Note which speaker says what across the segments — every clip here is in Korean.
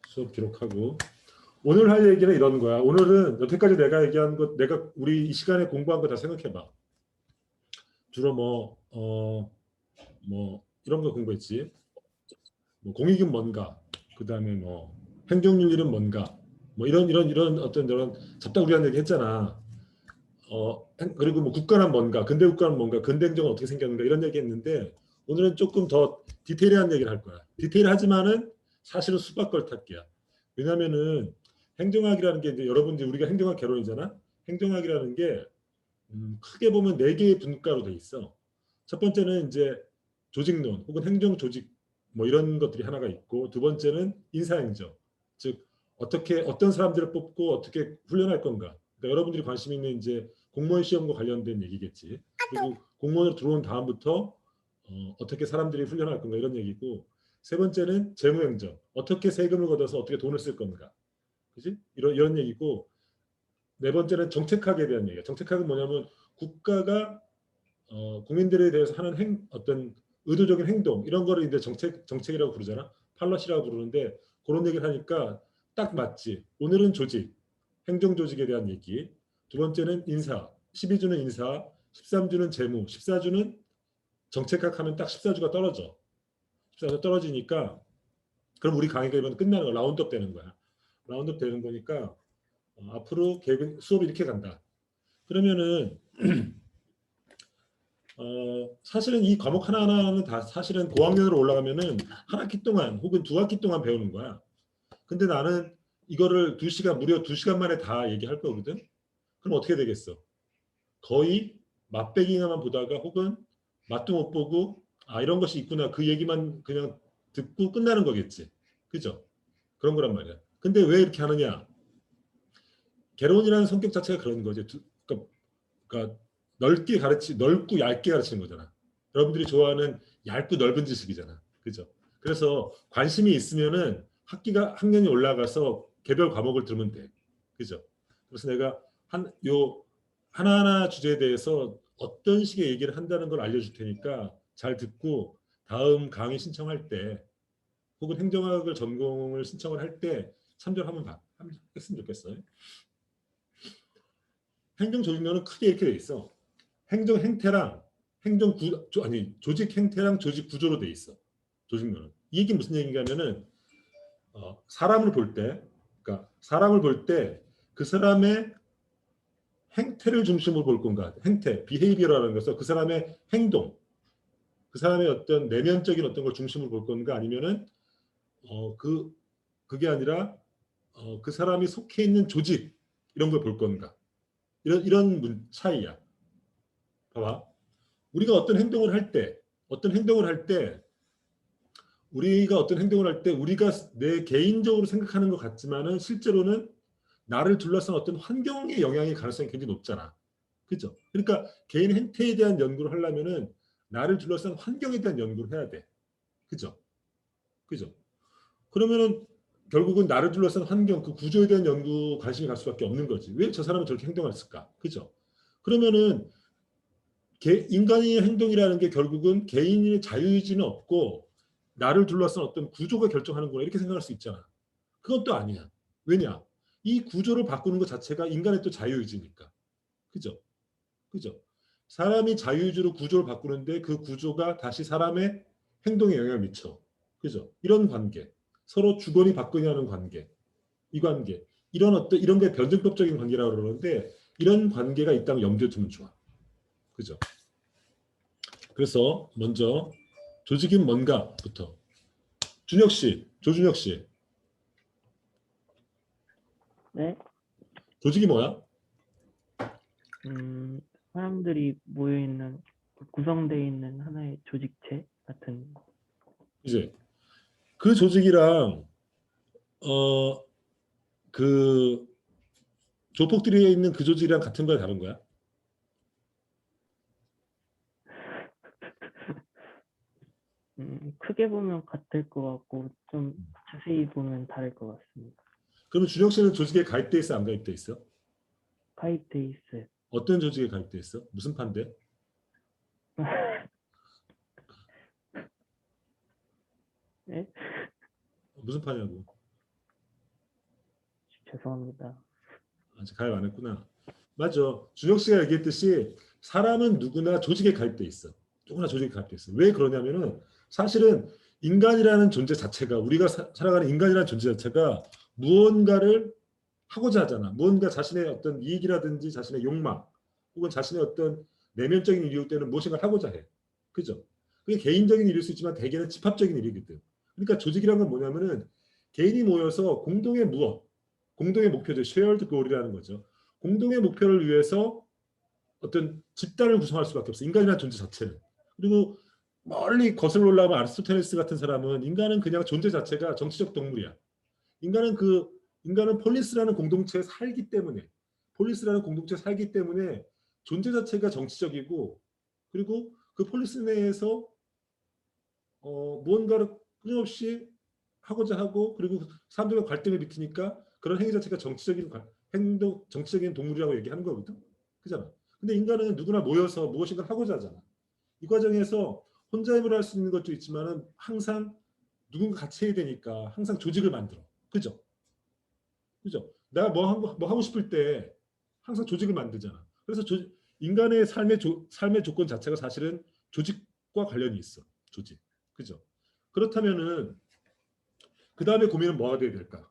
Speaker 1: 수업 기록하고. 오늘 할 얘기는 이런 거야. 오늘은 여태까지 내가 얘기한 것, 내가 우리 이 시간에 공부한 거 다 생각해봐. 주로 뭐 이런 거 공부했지. 뭐 공익은 뭔가, 그 다음에 뭐 행정윤리는 뭔가, 뭐 이런 어떤 이런 잡다구리한 얘기 했잖아. 그리고 뭐 국가는 뭔가, 근대 국가는 뭔가, 근대 행정은 어떻게 생겼는가 이런 얘기 했는데 오늘은 조금 더 디테일한 얘기를 할 거야. 디테일하지만은 사실은 수박걸타기야. 왜냐면은 행정학이라는 게 이제 여러분들 우리가 행정학 개론이잖아. 행정학이라는 게 크게 보면 네 개의 분과로 돼 있어. 첫 번째는 이제 조직론 혹은 행정 조직 뭐 이런 것들이 하나가 있고 두 번째는 인사행정. 즉 어떻게 어떤 사람들을 뽑고 어떻게 훈련할 건가. 그러니까 여러분들이 관심 있는 이제 공무원 시험과 관련된 얘기겠지. 그리고 공무원으로 들어온 다음부터 어떻게 사람들이 훈련할 건가 이런 얘기고 세 번째는 재무행정. 어떻게 세금을 걷어서 어떻게 돈을 쓸 건가. 그지? 이런 얘기고 네 번째는 정책학에 대한 얘기야. 정책학은 뭐냐면 국가가 국민들에 대해서 하는 어떤 의도적인 행동 이런 거를 이제 정책이라고 부르잖아. 팔러시라고 부르는데 그런 얘기를 하니까 딱 맞지. 오늘은 조직, 행정 조직에 대한 얘기. 두 번째는 인사, 12주는 인사, 13주는 재무, 14주는 정책학 하면 딱 14주가 떨어져. 14주 떨어지니까 그럼 우리 강의가 이번 끝나는 거 라운드업 되는 거야. 라운드업 되는 거니까 앞으로 계획 수업이 이렇게 간다. 그러면은 사실은 이 과목 하나하나는 다 사실은 고학년으로 올라가면은 한 학기 동안 혹은 두 학기 동안 배우는 거야. 근데 나는 이거를 무려 2시간 만에 다 얘기할 거거든. 그럼 어떻게 되겠어? 거의 맛배기만 보다가 혹은 맛도 못 보고 이런 것이 있구나 그 얘기만 그냥 듣고 끝나는 거겠지. 그죠? 그런 거란 말이야. 근데 왜 이렇게 하느냐? 개론이라는 성격 자체가 그런 거지. 그러니까 넓고 얇게 가르치는 거잖아. 여러분들이 좋아하는 얇고 넓은 지식이잖아. 그죠? 그래서 관심이 있으면은 학년이 올라가서 개별 과목을 들으면 돼. 그죠? 그래서 내가 하나하나 주제에 대해서 어떤 식의 얘기를 한다는 걸 알려줄 테니까 잘 듣고 다음 강의 신청할 때 혹은 행정학을 전공을 신청을 할 때 참조를 했으면 좋겠어요. 행정조직론은 크게 이렇게 돼 있어. 행정 행태랑 조직 행태랑 조직 구조로 돼 있어. 조직론은. 이게 무슨 얘기냐면은 사람을 볼 때, 그러니까 사람을 볼 때 그 사람의 행태를 중심으로 볼 건가? 행태, 비헤이비어라는 것은 그 사람의 행동, 그 사람의 어떤 내면적인 어떤 걸 중심으로 볼 건가? 아니면은 그게 아니라 그 사람이 속해 있는 조직 이런 걸 볼 건가? 이런 차이야. 봐봐. 우리가 어떤 행동을 할 때, 우리가 내 개인적으로 생각하는 것 같지만은 실제로는 나를 둘러싼 어떤 환경의 영향의 가능성이 굉장히 높잖아. 그죠? 그러니까 개인 행태에 대한 연구를 하려면은 나를 둘러싼 환경에 대한 연구를 해야 돼. 그죠? 그죠? 그러면은 결국은 나를 둘러싼 환경, 그 구조에 대한 연구 관심이 갈 수밖에 없는 거지. 왜 저 사람은 저렇게 행동했을까? 그죠? 그러면은 인간의 행동이라는 게 결국은 개인의 자유의지는 없고 나를 둘러싼 어떤 구조가 결정하는 거야. 이렇게 생각할 수 있잖아. 그건 또 아니야. 왜냐? 이 구조를 바꾸는 것 자체가 인간의 또 자유의지니까. 그죠? 그죠? 사람이 자유의지로 구조를 바꾸는데 그 구조가 다시 사람의 행동에 영향을 미쳐. 그죠? 이런 관계. 서로 주거니 받거니 하는 관계. 이 관계. 이런 게 변증법적인 관계라고 그러는데 이런 관계가 있다면 염두에 두면 좋아. 그죠? 그래서 먼저 조직인 뭔가부터. 조준혁 씨,
Speaker 2: 네?
Speaker 1: 조직이 뭐야?
Speaker 2: 사람들이 모여있는, 구성되어 있는 하나의 조직체 같은.
Speaker 1: 이제 그 조직이랑 어 그 조폭들이 있는 그 조직이랑 같은 거야, 다른 거야?
Speaker 2: 크게 보면 같을 것 같고, 좀 자세히 보면 다를 것 같습니다.
Speaker 1: 그러면 준혁 씨는 조직에 가입돼 있어, 안 가입돼 있어?
Speaker 2: 가입돼 있어요.
Speaker 1: 어떤 조직에 가입돼 있어? 무슨 판대?
Speaker 2: 네?
Speaker 1: 무슨 파냐고?
Speaker 2: 죄송합니다.
Speaker 1: 아직 가입 안 했구나. 맞아. 준혁 씨가 얘기했듯이 사람은 누구나 조직에 가입돼 있어. 누구나 조직에 가입돼 있어. 왜 그러냐면은 사실은 인간이라는 존재 자체가 우리가 살아가는 인간이라는 존재 자체가 무언가를 하고자 하잖아. 무언가 자신의 어떤 이익이라든지 자신의 욕망 혹은 자신의 어떤 내면적인 이유 때는 무엇인가 하고자 해. 그죠? 그게 개인적인 일일 수 있지만 대개는 집합적인 일이거든. 그러니까 조직이란 건 뭐냐면은 개인이 모여서 공동의 무엇, 공동의 목표죠. shared goal이라는 거죠. 공동의 목표를 위해서 어떤 집단을 구성할 수밖에 없어. 인간이라는 존재 자체는. 그리고 멀리 거슬러 올라가면 아리스토텔레스 같은 사람은 인간은 그냥 존재 자체가 정치적 동물이야. 인간은 폴리스라는 공동체에 살기 때문에 폴리스라는 공동체에 살기 때문에 존재 자체가 정치적이고 그리고 그 폴리스 내에서 무언가를 끊임없이 하고자 하고 그리고 사람들과 갈등을 빚으니까 그런 행위 자체가 정치적인 행동, 정치적인 동물이라고 얘기하는 거거든. 그잖아. 근데 인간은 누구나 모여서 무엇인가 하고자 하잖아. 이 과정에서 혼자 힘으로 할 수 있는 것도 있지만은 항상 누군가 같이 해야 되니까 항상 조직을 만들어. 그죠? 그죠? 내가 뭐 하고 싶을 때 항상 조직을 만들잖아. 그래서 인간의 삶의 조건 자체가 사실은 조직과 관련이 있어. 조직. 그죠? 그렇다면은 그 다음에 고민은 뭐가 돼야 될까?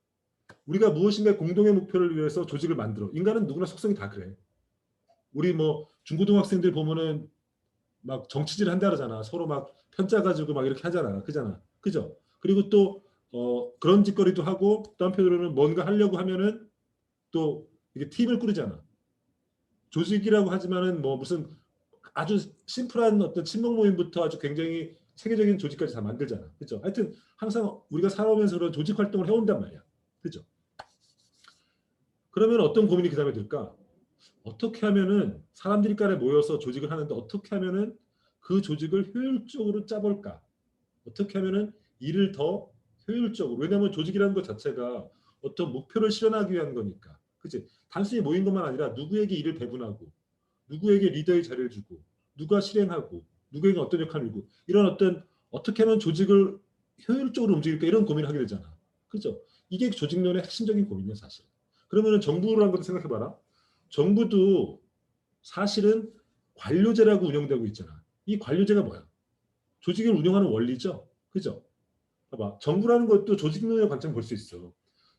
Speaker 1: 우리가 무엇인가 공동의 목표를 위해서 조직을 만들어. 인간은 누구나 속성이 다 그래. 우리 뭐 중고등학생들 보면은 막 정치질 한다 그러잖아. 서로 막 편짜 가지고 막 이렇게 하잖아. 그잖아. 그죠? 그리고 또 그런 짓거리도 하고 또 한편으로는 뭔가 하려고 하면은 또 이게 팀을 꾸리잖아. 조직이라고 하지만은 뭐 무슨 아주 심플한 어떤 친목 모임부터 아주 굉장히 체계적인 조직까지 다 만들잖아. 그죠? 하여튼 항상 우리가 살아오면서 그런 조직 활동을 해온단 말이야. 그죠? 그러면 어떤 고민이 그 다음에 들까? 어떻게 하면은 사람들이 간에 모여서 조직을 하는데 어떻게 하면은 그 조직을 효율적으로 짜볼까? 어떻게 하면은 일을 더 효율적으로 왜냐하면 조직이라는 것 자체가 어떤 목표를 실현하기 위한 거니까 그치 단순히 모인 것만 아니라 누구에게 일을 배분하고 누구에게 리더의 자리를 주고 누가 실행하고 누구에게 어떤 역할을 주고 이런 어떤 어떻게 하면 조직을 효율적으로 움직일까 이런 고민을 하게 되잖아 그죠 이게 조직론의 핵심적인 고민이야 사실 그러면은 정부라는 것도 생각해봐라 정부도 사실은 관료제라고 운영되고 있잖아 이 관료제가 뭐야 조직을 운영하는 원리죠. 그죠? 봐봐. 정부라는 것도 조직론의 관점 볼 수 있어.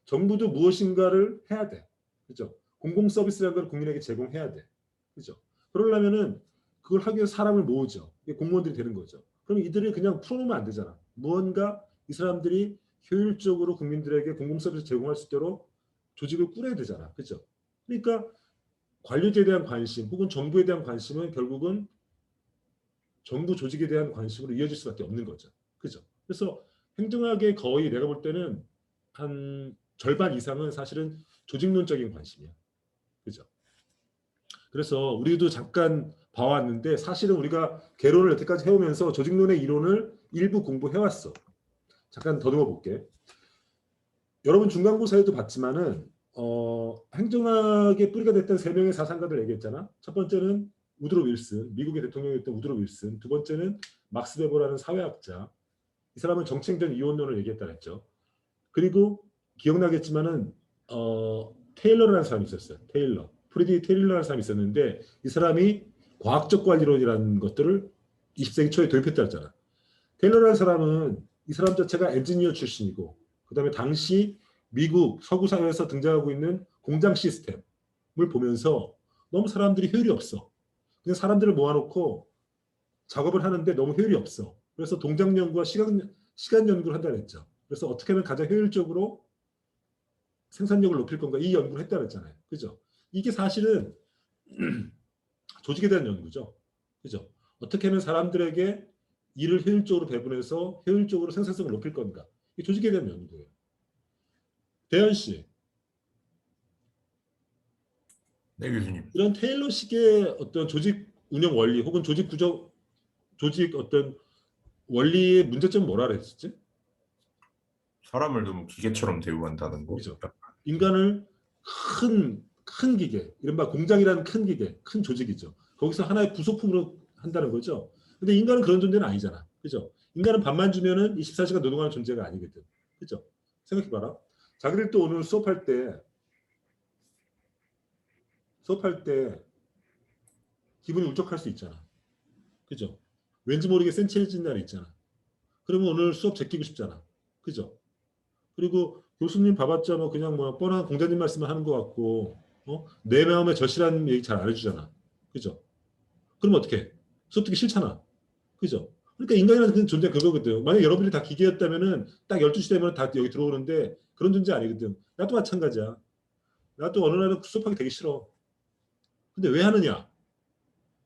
Speaker 1: 정부도 무엇인가를 해야 돼. 그죠? 공공 서비스라는 걸 국민에게 제공해야 돼. 그죠? 그러려면은 그걸 하기 위해서 사람을 모으죠. 이게 공무원들이 되는 거죠. 그럼 이들을 그냥 풀어놓으면 안 되잖아. 무언가 이 사람들이 효율적으로 국민들에게 공공 서비스 제공할 수 있도록 조직을 꾸려야 되잖아. 그죠? 그러니까 관료제에 대한 관심 혹은 정부에 대한 관심은 결국은 정부 조직에 대한 관심으로 이어질 수밖에 없는 거죠. 그죠? 그래서 행정학의 거의 내가 볼 때는 한 절반 이상은 사실은 조직론적인 관심이야. 그죠? 그래서 우리도 잠깐 봐왔는데 사실은 우리가 개론을 여태까지 해오면서 조직론의 이론을 일부 공부해왔어. 잠깐 더듬어 볼게. 여러분 중간고사에도 봤지만은 행정학의 뿌리가 됐던 세 명의 사상가들 얘기했잖아. 첫 번째는 우드로 윌슨, 미국의 대통령이었던 우드로 윌슨. 두 번째는 막스 베버라는 사회학자. 이 사람은 정치행정 이원론을 얘기했다 그랬죠. 그리고 기억나겠지만은 테일러라는 사람이 있었어요. 테일러. 프리디 테일러라는 사람이 있었는데 이 사람이 과학적 관리론이라는 것들을 20세기 초에 도입했다 했잖아. 테일러라는 사람은 이 사람 자체가 엔지니어 출신이고 그다음에 당시 미국 서구 사회에서 등장하고 있는 공장 시스템을 보면서 너무 사람들이 효율이 없어. 그냥 사람들을 모아놓고 작업을 하는데 너무 효율이 없어. 그래서 동작 연구와 시간 연구를 한다고 했죠. 그래서 어떻게 하면 가장 효율적으로 생산력을 높일 건가 이 연구를 했다고 했잖아요. 그죠? 이게 사실은 조직에 대한 연구죠. 그죠? 어떻게 하면 사람들에게 일을 효율적으로 배분해서 효율적으로 생산성을 높일 건가. 이게 조직에 대한 연구예요. 대현 씨,
Speaker 3: 네, 교수님.
Speaker 1: 이런 테일러식의 어떤 조직 운영 원리 혹은 조직 구조, 조직 어떤 원리의 문제점은 뭐라 그랬었지?
Speaker 3: 사람을 너무 기계처럼 대우한다는 거.
Speaker 1: 그죠? 인간을 큰 기계, 이른바 공장이라는 큰 기계, 큰 조직이죠. 거기서 하나의 부속품으로 한다는 거죠. 근데 인간은 그런 존재는 아니잖아. 그죠? 인간은 밥만 주면은 24시간 노동하는 존재가 아니거든. 그죠? 생각해봐라. 자기들 또 오늘 수업할 때 수업할 때 기분이 울적할 수 있잖아. 그죠? 왠지 모르게 센치해진 날이 있잖아. 그러면 오늘 수업 제끼고 싶잖아. 그죠? 그리고 교수님 봐봤자 뭐 그냥 뭐 뻔한 공자님 말씀을 하는 것 같고 내 마음에 절실한 얘기 잘 안 해주잖아. 그죠? 그러면 어떻게 해? 수업 듣기 싫잖아. 그죠? 그러니까 인간이라는 그 존재 그거거든. 만약 여러분이 다 기계였다면은 딱 12시 되면 다 여기 들어오는데 그런 존재 아니거든. 나도 마찬가지야. 나도 어느 날은 수업하기 되게 싫어. 근데 왜 하느냐?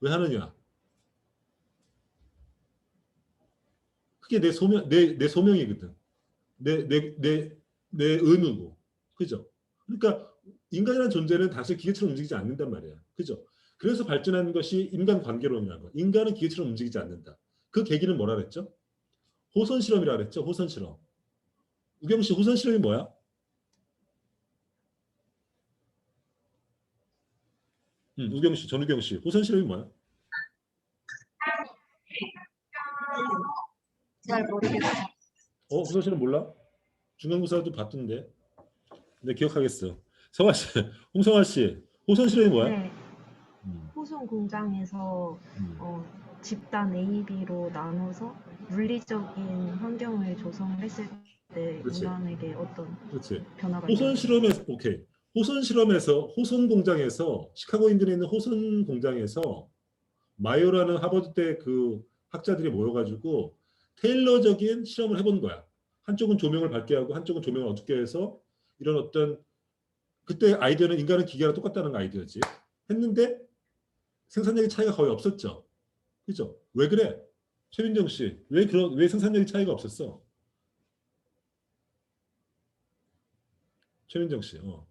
Speaker 1: 왜 하느냐? 그게 내 소명, 내 소명이거든. 내 의무고. 그죠? 그러니까 인간이라는 존재는 단순히 기계처럼 움직이지 않는단 말이야. 그죠? 그래서 발전한 것이 인간관계론이라는 거. 인간은 기계처럼 움직이지 않는다. 그 계기는 뭐라 그랬죠? 호선 실험이라 그랬죠? 호선 실험. 우경 씨, 호선 실험이 뭐야? 우경 씨, 전우경 씨. 호선 실험이 뭐야?
Speaker 4: 잘 모르겠어요.
Speaker 1: 호선 실험 몰라? 중간고사도 봤던데. 네, 기억하겠어. 성화 씨, 홍성화 씨. 호선 실험이 뭐야?
Speaker 4: 네,
Speaker 1: 음,
Speaker 4: 호송 공장에서
Speaker 1: 음.
Speaker 4: 집단 A, B로 나눠서 물리적인 환경을 조성했을 때
Speaker 1: 그렇지.
Speaker 4: 인간에게 어떤
Speaker 1: 그렇지.
Speaker 4: 변화가
Speaker 1: 호선
Speaker 4: 있나요?
Speaker 1: 실험에서 오케이. 호선 실험에서 호선 공장에서 시카고 인근에 있는 호선 공장에서 마이오라는 하버드대 그 학자들이 모여가지고 테일러적인 실험을 해본 거야. 한쪽은 조명을 밝게 하고 한쪽은 조명을 어둡게 해서 이런 어떤 그때 아이디어는 인간은 기계랑 똑같다는 아이디어지. 했는데 생산력의 차이가 거의 없었죠. 그죠? 왜 그래? 최민정 씨, 왜 생산력의 차이가 없었어? 최민정 씨.
Speaker 2: 어,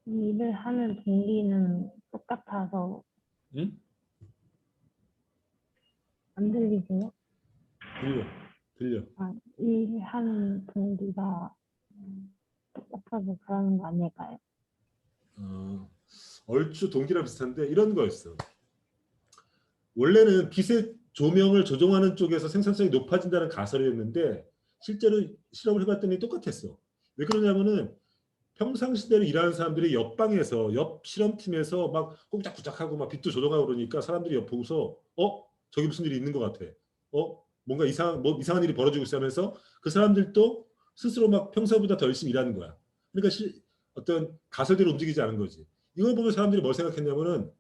Speaker 2: 일을 하는 동기는 똑같아서
Speaker 1: 응?
Speaker 2: 안 들리세요?
Speaker 1: 들려. 들려.
Speaker 2: 아, 일하는 동기가 똑같아서 그러는 거 아닐까요?
Speaker 1: 얼추 동기랑 비슷한데 이런 거였어. 원래는 빛의 조명을 조종하는 쪽에서 생산성이 높아진다는 가설이었는데 실제로 실험을 해봤더니 똑같았어. 왜 그러냐면은 평상시대로 일하는 사람들이 옆방에서 옆 실험팀에서 막 꼼짝꼼짝하고 막 빛도 조정하고 그러니까 사람들이 옆 보고서 저기 무슨 일이 있는 것 같아. 뭔가 이상한 일이 벌어지고 있어 하면서 그 사람들도 스스로 막 평소보다 더 열심히 일하는 거야. 그러니까 어떤 가설대로 움직이지 않은 거지. 이걸 보면 사람들이 뭘 생각했냐면은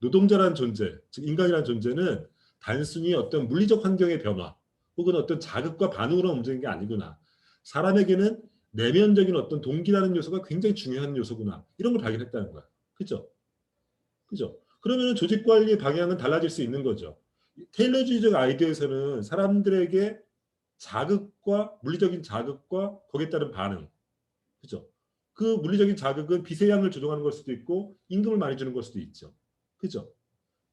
Speaker 1: 노동자라는 존재, 즉 인간이라는 존재는 단순히 어떤 물리적 환경의 변화 혹은 어떤 자극과 반응으로 움직이는 게 아니구나. 사람에게는 내면적인 어떤 동기라는 요소가 굉장히 중요한 요소구나. 이런 걸 발견했다는 거야. 그죠? 그죠? 그러면 조직 관리 방향은 달라질 수 있는 거죠. 테일러주의적 아이디어에서는 사람들에게 자극과 물리적인 자극과 거기에 따른 반응. 그죠? 그 물리적인 자극은 빛의 양을 조정하는 걸 수도 있고 임금을 많이 주는 걸 수도 있죠. 그죠?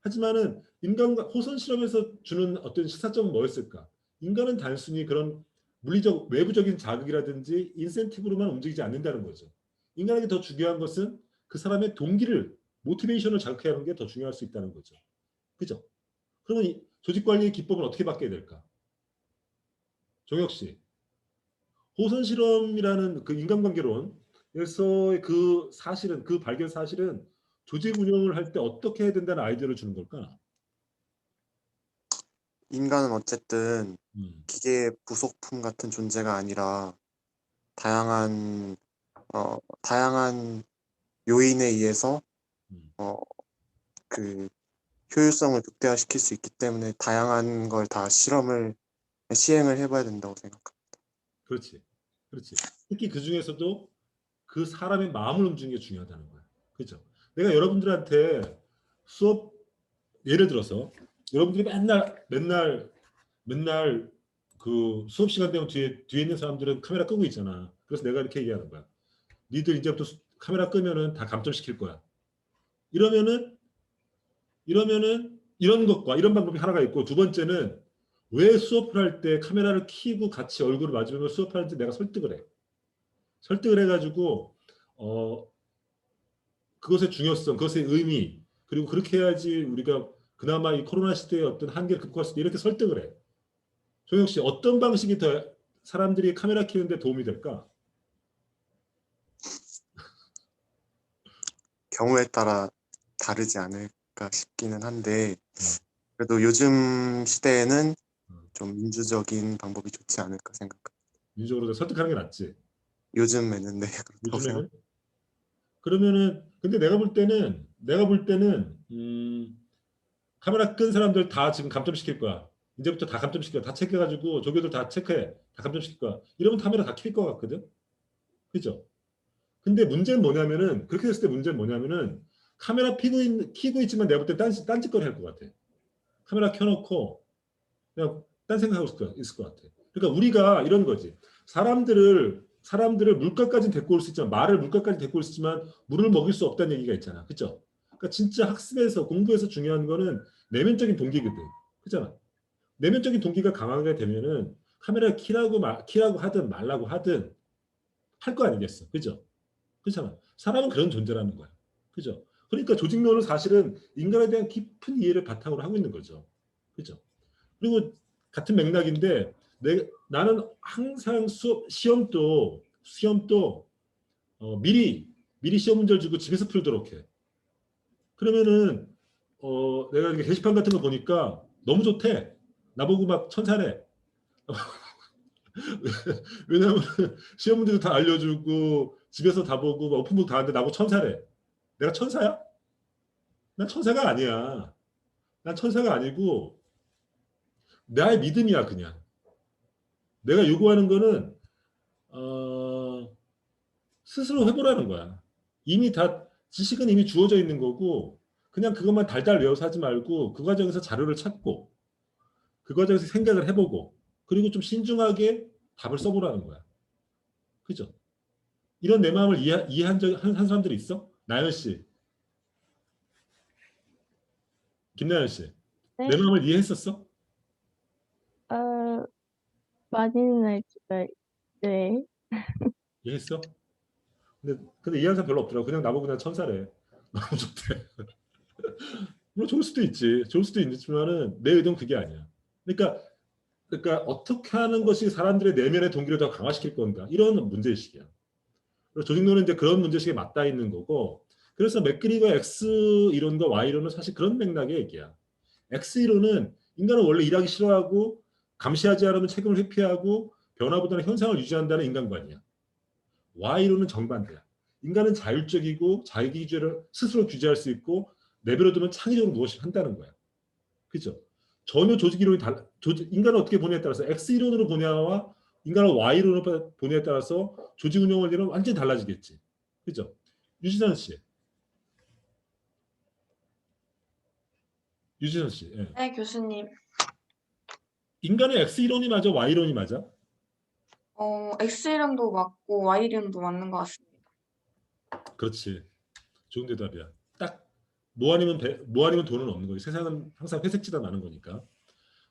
Speaker 1: 하지만은 인간과 호선 실험에서 주는 어떤 시사점은 뭐였을까? 인간은 단순히 그런 물리적 외부적인 자극이라든지 인센티브로만 움직이지 않는다는 거죠. 인간에게 더 중요한 것은 그 사람의 동기를 모티베이션을 자극해야 하는 게 더 중요할 수 있다는 거죠. 그죠? 그러면 이 조직 관리의 기법은 어떻게 바뀌어야 될까? 종혁 씨, 호선 실험이라는 그 인간관계론에서 그 사실은 그 발견 사실은 조직 운영을 할 때 어떻게 해야 된다는 아이디어를 주는 걸까?
Speaker 5: 인간은 어쨌든
Speaker 1: 음.
Speaker 5: 기계의 부속품 같은 존재가 아니라 다양한 다양한 요인에 의해서
Speaker 1: 음.
Speaker 5: 그 효율성을 극대화시킬 수 있기 때문에 다양한 걸 다 시행을 해봐야 된다고 생각합니다.
Speaker 1: 그렇지. 그렇지. 특히 그 중에서도 그 사람의 마음을 움직이는 게 중요하다는 거야. 그죠? 내가 여러분들한테 수업, 예를 들어서 여러분들이 맨날 그 수업 시간 되면 뒤에 있는 사람들은 카메라 끄고 있잖아. 그래서 내가 이렇게 얘기하는 거야. 니들 이제부터 카메라 끄면은 다 감점시킬 거야. 이러면은 이런 것과 이런 방법이 하나가 있고 두 번째는 왜 수업을 할 때 카메라를 켜고 같이 얼굴을 마주보면 수업하는지 내가 설득을 해. 설득을 해가지고 그것의 중요성, 그것의 의미 그리고 그렇게 해야지 우리가 그나마 이 코로나 시대의 어떤 한계를 극복할 수 있다 이렇게 설득을 해. 종혁 씨 어떤 방식이 더 사람들이 카메라 키우는데 도움이 될까?
Speaker 5: 경우에 따라 다르지 않을까 싶기는 한데 그래도 요즘 시대에는 좀 민주적인 방법이 좋지 않을까 생각합니다.
Speaker 1: 민주적으로 설득하는 게 낫지.
Speaker 5: 요즘에는 네 그렇다고 생각.
Speaker 1: 요즘에는 그러면은 근데 내가 볼 때는 카메라 끈 사람들 다 지금 감점시킬 거야. 이제부터 다 감점시켜. 다 체크해가지고 조교들 다 체크해. 다 감점시킬 거야. 이러면 카메라 다 킬 것 같거든. 그죠? 근데 문제는 뭐냐면은 그렇게 됐을 때 문제는 뭐냐면은 카메라 키고 있지만 내가 볼 때 딴짓거리 할 것 같아. 카메라 켜놓고 그냥 딴 생각하고 있을 것 같아. 그러니까 우리가 이런 거지. 사람들을 물가까지 데리고 올 수 있지만 말을 물가까지 데리고 올 수 있지만 물을 먹일 수 없다는 얘기가 있잖아. 그죠? 그러니까 진짜 학습에서 공부에서 중요한 거는 내면적인 동기거든. 그잖아. 내면적인 동기가 강하게 되면은 카메라 키라고 하든 말라고 하든 할 거 아니겠어. 그죠? 그렇잖아. 사람은 그런 존재라는 거야. 그죠? 그러니까 조직론은 사실은 인간에 대한 깊은 이해를 바탕으로 하고 있는 거죠. 그죠? 그리고 같은 맥락인데 나는 항상 시험도 미리 시험 문제를 주고 집에서 풀도록 해. 그러면은 내가 이렇게 게시판 같은 거 보니까 너무 좋대. 나보고 막 천사래. 왜냐면 시험 문제도 다 알려주고 집에서 다 보고 막 오픈북 다 하는데 나보고 천사래. 내가 천사야? 난 천사가 아니야. 난 천사가 아니고 나의 믿음이야 그냥. 내가 요구하는 거는 스스로 해보라는 거야. 이미 다 지식은 이미 주어져 있는 거고 그냥 그것만 달달 외워서 하지 말고 그 과정에서 자료를 찾고 그 과정에서 생각을 해보고 그리고 좀 신중하게 답을 써보라는 거야. 그죠? 이런 내 마음을 한 사람들이 있어? 나연 씨, 김나연 씨,
Speaker 2: 네?
Speaker 1: 내 마음을 이해했었어?
Speaker 2: 많이는 알지만, 네.
Speaker 1: 이해했어? 근데 이해한 사람 별로 없더라고. 그냥 나보고 그냥 천사래. 너무 좋대. 물론 좋을 수도 있지. 좋을 수도 있지만은 내 의도는 그게 아니야. 그러니까 어떻게 하는 것이 사람들의 내면의 동기를 더 강화시킬 건가? 이런 문제의식이야. 그리고 조직론은 이제 그런 문제의식에 맞닿아 있는 거고 그래서 맥그리거 X 이론과 Y 이론은 사실 그런 맥락의 얘기야. X 이론은 인간은 원래 일하기 싫어하고 감시하지 않으면 책임을 회피하고 변화보다는 현상을 유지한다는 인간관이야. Y 이론은 정반대야. 인간은 자율적이고 자기 규제를 스스로 규제할 수 있고 내버려 두면 창의적으로 무엇을 한다는 거야. 그죠? 전혀 조직 이론이 인간을 어떻게 보냐에 따라서 X 이론으로 보냐와 인간을 Y 이론으로 보냐에 따라서 조직 운영 원리는 완전히 달라지겠지. 그죠? 유진선 씨. 유진선 씨. 예.
Speaker 6: 네, 교수님.
Speaker 1: 인간의 X 이론이 맞아? Y 이론이 맞아?
Speaker 6: X 이름도 맞고 Y 이름도 맞는 것 같습니다.
Speaker 1: 그렇지. 좋은 대답이야. 딱 뭐 아니면 돈은 없는 거지. 세상은 항상 회색지단 많은 거니까.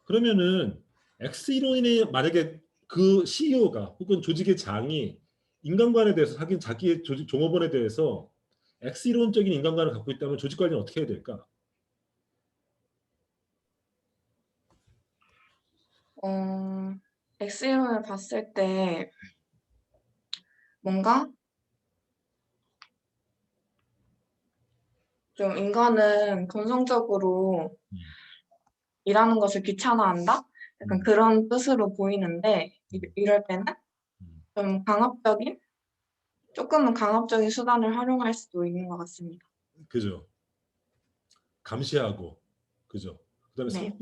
Speaker 1: 그러면은 X 이론이 만약에 그 CEO가 혹은 조직의 장이 인간관에 대해서 하긴 자기의 조직 종업원에 대해서 X 이론적인 인간관을 갖고 있다면 조직 관리는 어떻게 해야 될까?
Speaker 6: X 이름을 봤을 때 뭔가 좀 인간은 본성적으로
Speaker 1: 음.
Speaker 6: 일하는 것을 귀찮아한다? 약간 그런 뜻으로 보이는데 이럴 때는 좀 조금은 강압적인 수단을 활용할 수도 있는 것 같습니다.
Speaker 1: 그죠? 감시하고, 그죠? 그다음에
Speaker 6: 네.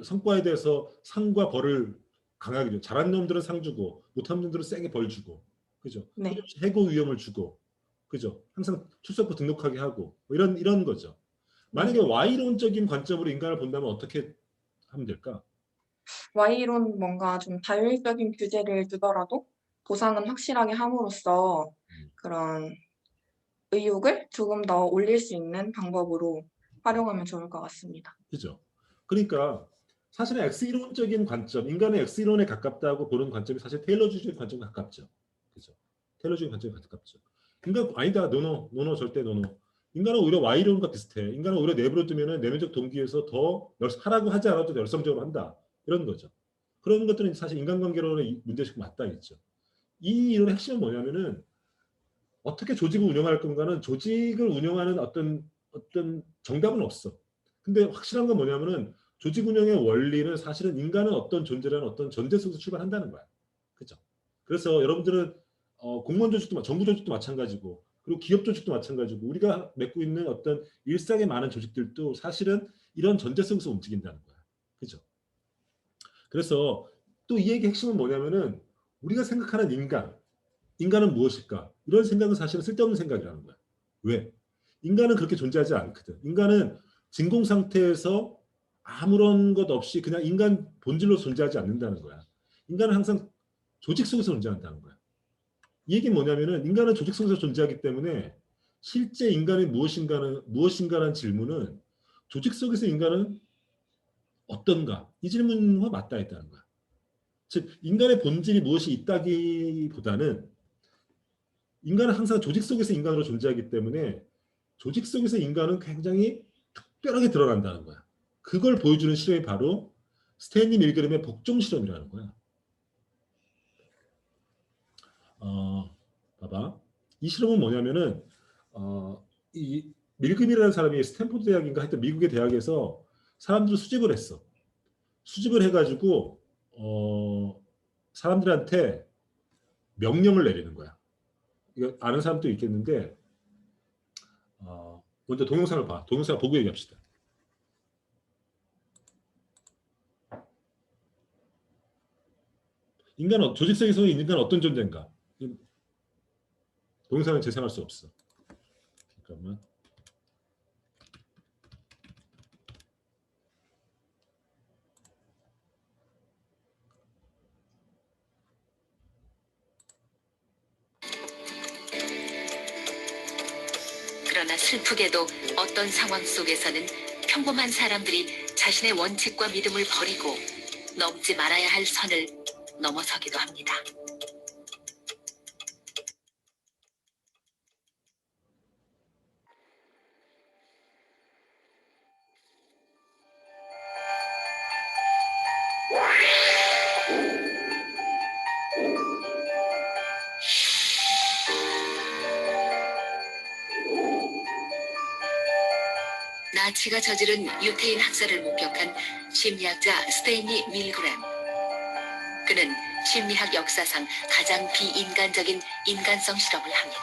Speaker 1: 성과에 대해서 상과 벌을 강하게 줘. 잘한 놈들은 상 주고 못한 놈들은 세게 벌 주고, 그죠?
Speaker 6: 네.
Speaker 1: 끊임없이 해고 위험을 주고, 그죠? 항상 출석부 등록하게 하고 뭐 이런 거죠. 만약에 Y론적인 관점으로 인간을 본다면 어떻게 하면 될까?
Speaker 6: Y론 뭔가 좀 자율적인 규제를 두더라도 보상은 확실하게 함으로써 그런 의욕을 조금 더 올릴 수 있는 방법으로 활용하면 좋을 것 같습니다.
Speaker 1: 그죠? 그러니까 사실은 X이론적인 관점, 인간의 X이론에 가깝다고 보는 관점이 사실 테일러주의적인 관점에 가깝죠. 그죠? 테일러주의 관점에 가깝죠. 인간 아니다, 노노, 절대 노노. 인간은 오히려 Y론과 비슷해. 인간은 오히려 내버려 두면은 내면적 동기에서 더 하라고 하지 않아도 열성적으로 한다. 이런 거죠. 그런 것들은 사실 인간관계론의 문제식 맞닿아있죠. 이 이론의 핵심은 뭐냐면은 어떻게 조직을 운영할 건가는 조직을 운영하는 어떤 정답은 없어. 근데 확실한 건 뭐냐면은 조직 운영의 원리는 사실은 인간은 어떤 존재라는 어떤 전제 속에서 출발한다는 거야. 그렇죠? 그래서 여러분들은 공무원 조직도 정부 조직도 마찬가지고 그리고 기업 조직도 마찬가지고 우리가 맺고 있는 어떤 일상의 많은 조직들도 사실은 이런 전제 속에서 움직인다는 거야. 그렇죠? 그래서 또 이 얘기 핵심은 뭐냐면은 우리가 생각하는 인간은 무엇일까? 이런 생각은 사실은 쓸데없는 생각이라는 거야. 왜? 인간은 그렇게 존재하지 않거든. 인간은 진공 상태에서 아무런 것 없이 그냥 인간 본질로 존재하지 않는다는 거야. 인간은 항상 조직 속에서 존재한다는 거야. 이 얘기는 뭐냐면은 인간은 조직 속에서 존재하기 때문에 실제 인간이 무엇인가라는 질문은 조직 속에서 인간은 어떤가? 이 질문과 맞닿아 있다는 거야. 즉 인간의 본질이 무엇이 있다기보다는 인간은 항상 조직 속에서 인간으로 존재하기 때문에 조직 속에서 인간은 굉장히 특별하게 드러난다는 거야. 그걸 보여주는 실험이 바로 스탠리 밀그램의 복종 실험이라는 거야. 봐봐. 이 실험은 뭐냐면은 이 밀그램이라는 사람이 스탠포드 대학인가 하여튼 미국의 대학에서 사람들을 수집을 했어. 수집을 해가지고 사람들한테 명령을 내리는 거야. 이거 아는 사람도 있겠는데 먼저 동영상을 봐. 동영상을 보고 얘기합시다. 인간은 조직 속에서 인간은 어떤 존재인가? 동영상은 재생할 수 없어. 잠깐만.
Speaker 7: 그러나 슬프게도 어떤 상황 속에서는 평범한 사람들이 자신의 원칙과 믿음을 버리고 넘지 말아야 할 선을 넘어서기도 합니다. 나치가 저지른 유태인 학살을 목격한 심리학자 스탠리 밀그램. 그는 심리학 역사상 가장 비인간적인 인간성 실험을 합니다.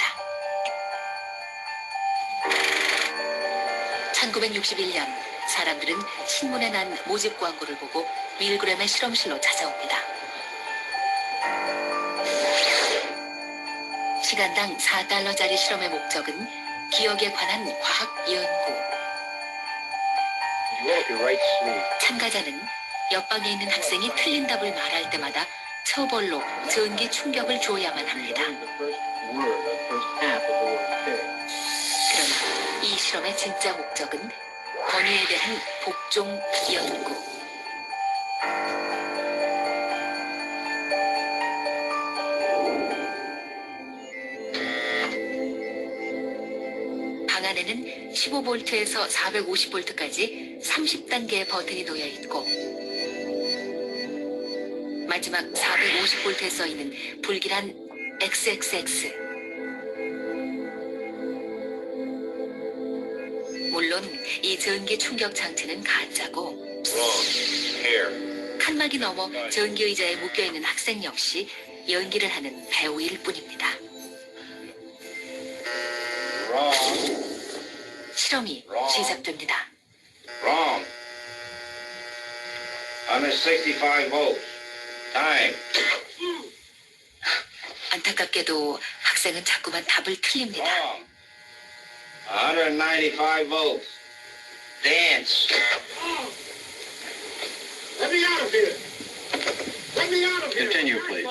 Speaker 7: 1961년 사람들은 신문에 난 모집 광고를 보고 밀그램의 실험실로 찾아옵니다. 시간당 $4짜리 실험의 목적은 기억에 관한 과학 연구. 참가자는 옆방에 있는 학생이 틀린 답을 말할 때마다 처벌로 전기 충격을 주어야만 합니다. 그러나 이 실험의 진짜 목적은 권위에 대한 복종 연구. 방 안에는 15V에서 450V까지 30단계의 버튼이 놓여 있고 마지막 450V에 써 있는 불길한 XXX. 물론 이 전기 충격 장치는 가짜고 칸막이 넘어 전기 의자에 묶여있는 학생 역시 연기를 하는 배우일 뿐입니다. 실험이 시작됩니다.
Speaker 8: Wrong. I'm at 65 volts. Time.
Speaker 7: 안타깝게도 학생은 자꾸만 답을 틀립니다.
Speaker 8: Wrong. 195 volts. Dance.
Speaker 9: Let me out of here. Let me out of here.
Speaker 8: Continue, please.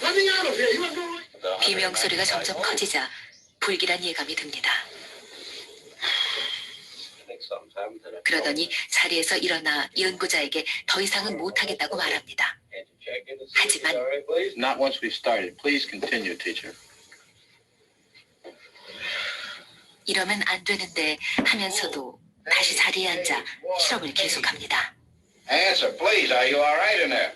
Speaker 9: Let me out of here. You want to go?
Speaker 7: 비명 소리가 점점 커지자 불길한 예감이 듭니다. 그러더니 자리에서 일어나 연구자에게 더 이상은 못하겠다고 말합니다. 하지만
Speaker 8: Not once we started. Please continue, teacher.
Speaker 7: 이러면 안 되는데 하면서도 다시 자리에 앉아 실험을 계속합니다.
Speaker 8: Answer, please. Are you all right in there?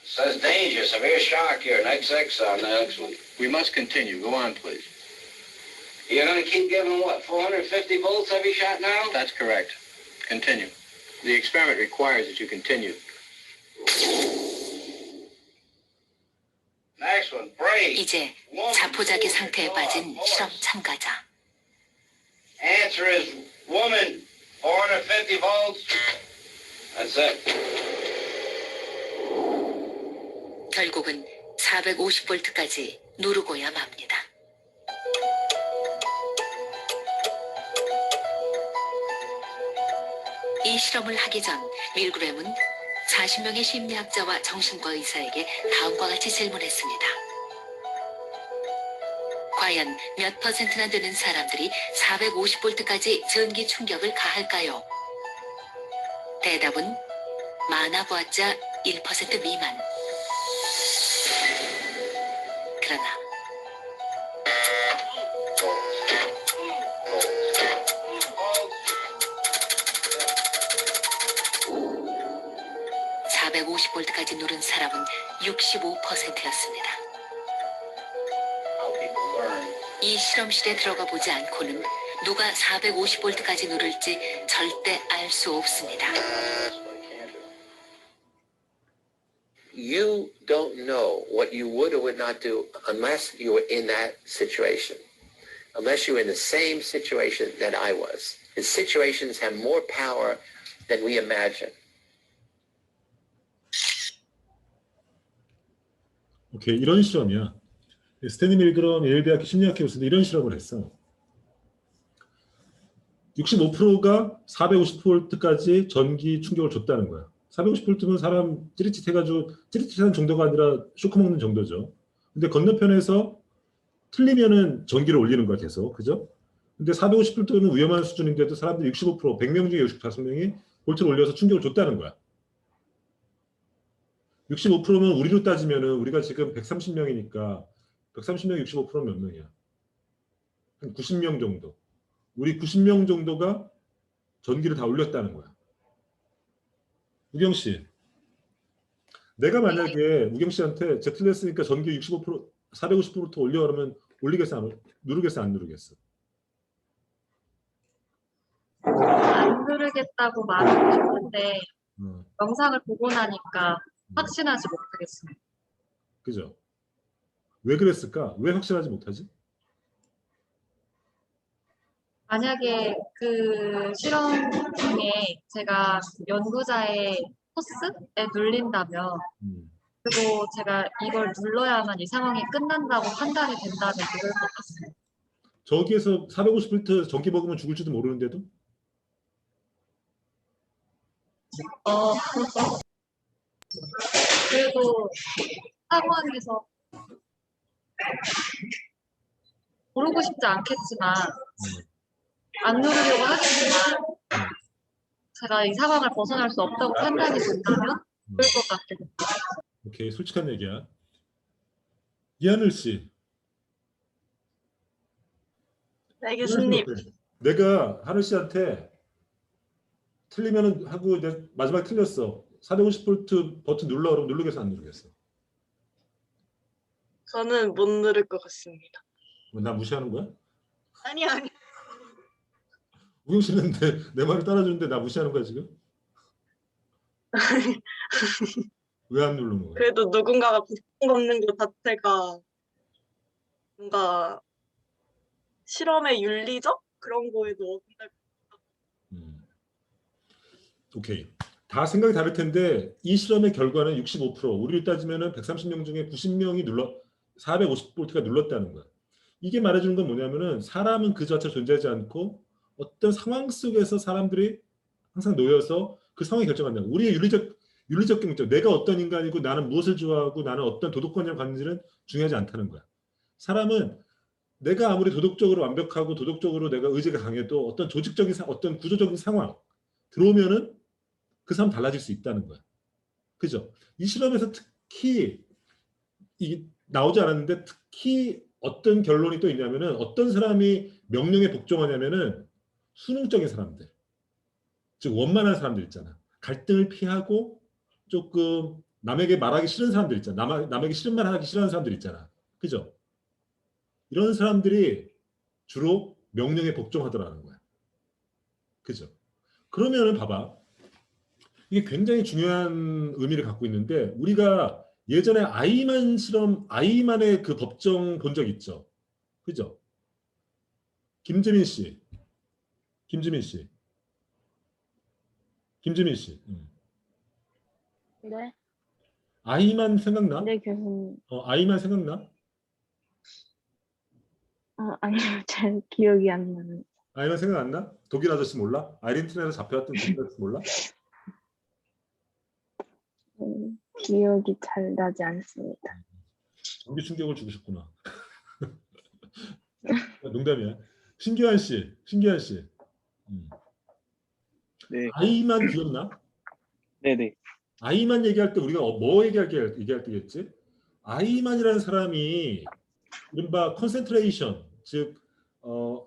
Speaker 8: Says danger, severe shock here. Next X on the next one.
Speaker 9: We must continue. Go on, please.
Speaker 8: You're going to keep giving what, 450 volts every shot now?
Speaker 9: That's correct. Continue. The experiment requires that you continue.
Speaker 8: Next one, break.
Speaker 7: 이제 자포자기 상태에 빠진 실험 참가자.
Speaker 8: Answer is woman, 450 volts. That's it.
Speaker 7: 결국은 450볼트까지 누르고야 맙니다. 이 실험을 하기 전 밀그램은 40명의 심리학자와 정신과 의사에게 다음과 같이 질문했습니다. 과연 몇 퍼센트나 되는 사람들이 450볼트까지 전기 충격을 가할까요? 대답은 많아보았자 1% 미만. 그러나 450볼트까지 누른 사람은 65%였습니다. 이 실험실에 들어가 보지 않고는 누가 450볼트까지 누를지 절대 알 수 없습니다.
Speaker 10: You don't know what you would or would not do unless you were in that situation, unless you were in the same situation that I was. The situations have more power than we imagine.
Speaker 1: 오케이, 이런 실험이야. 스탠리 밀그럼 예일대학교 심리학회 교수도 이런 실험을 했어. 65%가 450볼트까지 전기 충격을 줬다는 거야. 450볼트면 사람 찌릿찌릿해가지고 찌릿찌릿한 정도가 아니라 쇼크 먹는 정도죠. 근데 건너편에서 틀리면은 전기를 올리는 거야 계속, 그죠? 근데 450볼트는 위험한 수준인데도 사람들이 65%, 100명 중에 65명이 볼트를 올려서 충격을 줬다는 거야. 65%면 우리로 따지면은 우리가 지금 130명이니까 130명 65%면 몇 명이야? 한 90명 정도. 우리 90명 정도가 전기를 다 올렸다는 거야. 우경 씨, 내가 만약에 우경 씨한테 제 틀렸으니까 전기 65%, 450볼트 올려 그러면 올리겠어, 안 누르겠어, 안 누르겠어?
Speaker 11: 안 누르겠다고 말하고 싶은데 영상을 보고 나니까 확신하지 못하겠습니다.
Speaker 1: 그죠? 왜 그랬을까? 왜 확실하지 못하지?
Speaker 11: 만약에 그 실험 중에 제가 연구자의 포스에 눌린다면 그리고 제가 이걸 눌러야만 이 상황이 끝난다고 판단이 된다면 그럴 것 같습니다.
Speaker 1: 저기에서 450볼트 전기 먹으면 죽을지도 모르는데도?
Speaker 11: 그래도 상황에서 모르고 싶지 않겠지만 안 누르려고 하겠지만 제가 이 상황을 벗어날 수 없다고 판단이 된다면 그럴 것 같아요.
Speaker 1: 오케이, 솔직한 얘기야. 이하늘 씨.
Speaker 12: 네, 교수님.
Speaker 1: 내가 하늘 씨한테 틀리면은 하고 마지막에 틀렸어. 450볼트 버튼 눌러 그러면 누르겠어, 안 누르겠어?
Speaker 12: 저는 못 누를 것 같습니다.
Speaker 1: 나 무시하는 거야?
Speaker 12: 아니.
Speaker 1: 우경 씨는 내 말을 따라주는데 나 무시하는 거야 지금? 왜 안 누르는 거야?
Speaker 12: 그래도 누군가가 버튼 걷는 것 자체가 뭔가 실험의 윤리적 그런 거에도 어긋날 것 같아요.
Speaker 1: 오케이. 다 생각이 다를 텐데 이 실험의 결과는 65%, 우리를 따지면은 130명 중에 90명이 450볼트가 눌렀다는 거야. 이게 말해주는 건 뭐냐면은 사람은 그 자체로 존재하지 않고 어떤 상황 속에서 사람들이 항상 놓여서 그 상황이 결정한다는 거야. 우리의 윤리적 경쟁, 내가 어떤 인간이고 나는 무엇을 좋아하고 나는 어떤 도덕관념을 갖는지는 중요하지 않다는 거야. 사람은 내가 아무리 도덕적으로 완벽하고 도덕적으로 내가 의지가 강해도 어떤 조직적인 어떤 구조적인 상황 들어오면은 그 사람 달라질 수 있다는 거야. 그죠? 이 실험에서 특히 이 나오지 않았는데 특히 어떤 결론이 또 있냐면은 어떤 사람이 명령에 복종하냐면은 수능적인 사람들, 즉 원만한 사람들 있잖아. 갈등을 피하고 조금 남에게 말하기 싫은 사람들 있잖아. 남에게 싫은 말 하기 싫어하는 사람들 있잖아. 그죠? 이런 사람들이 주로 명령에 복종하더라는 거야. 그죠? 그러면은 봐봐. 이게 굉장히 중요한 의미를 갖고 있는데 우리가 예전에 아이만의 그 법정 본 적 있죠? 그죠? 김지민 씨.
Speaker 13: 네.
Speaker 1: 아이만 생각나?
Speaker 13: 네, 교수님.
Speaker 1: 아이만 생각나?
Speaker 13: 아니요, 잘 기억이 안 나는.
Speaker 1: 아이만 생각 안 나? 독일 아저씨 몰라? 아르헨티나에서 잡혀왔던 독일 아저씨 몰라?
Speaker 13: 기억이 잘 나지 않습니다.
Speaker 1: 전기 충격을 주고 싶구나. 농담이야. 신기한 씨.
Speaker 14: 네.
Speaker 1: 아이만 기억나?
Speaker 14: 네네.
Speaker 1: 아이만 얘기할 때 우리가 뭐 얘기할 때겠지? 아이만이라는 사람이 이른바 컨센트레이션, 즉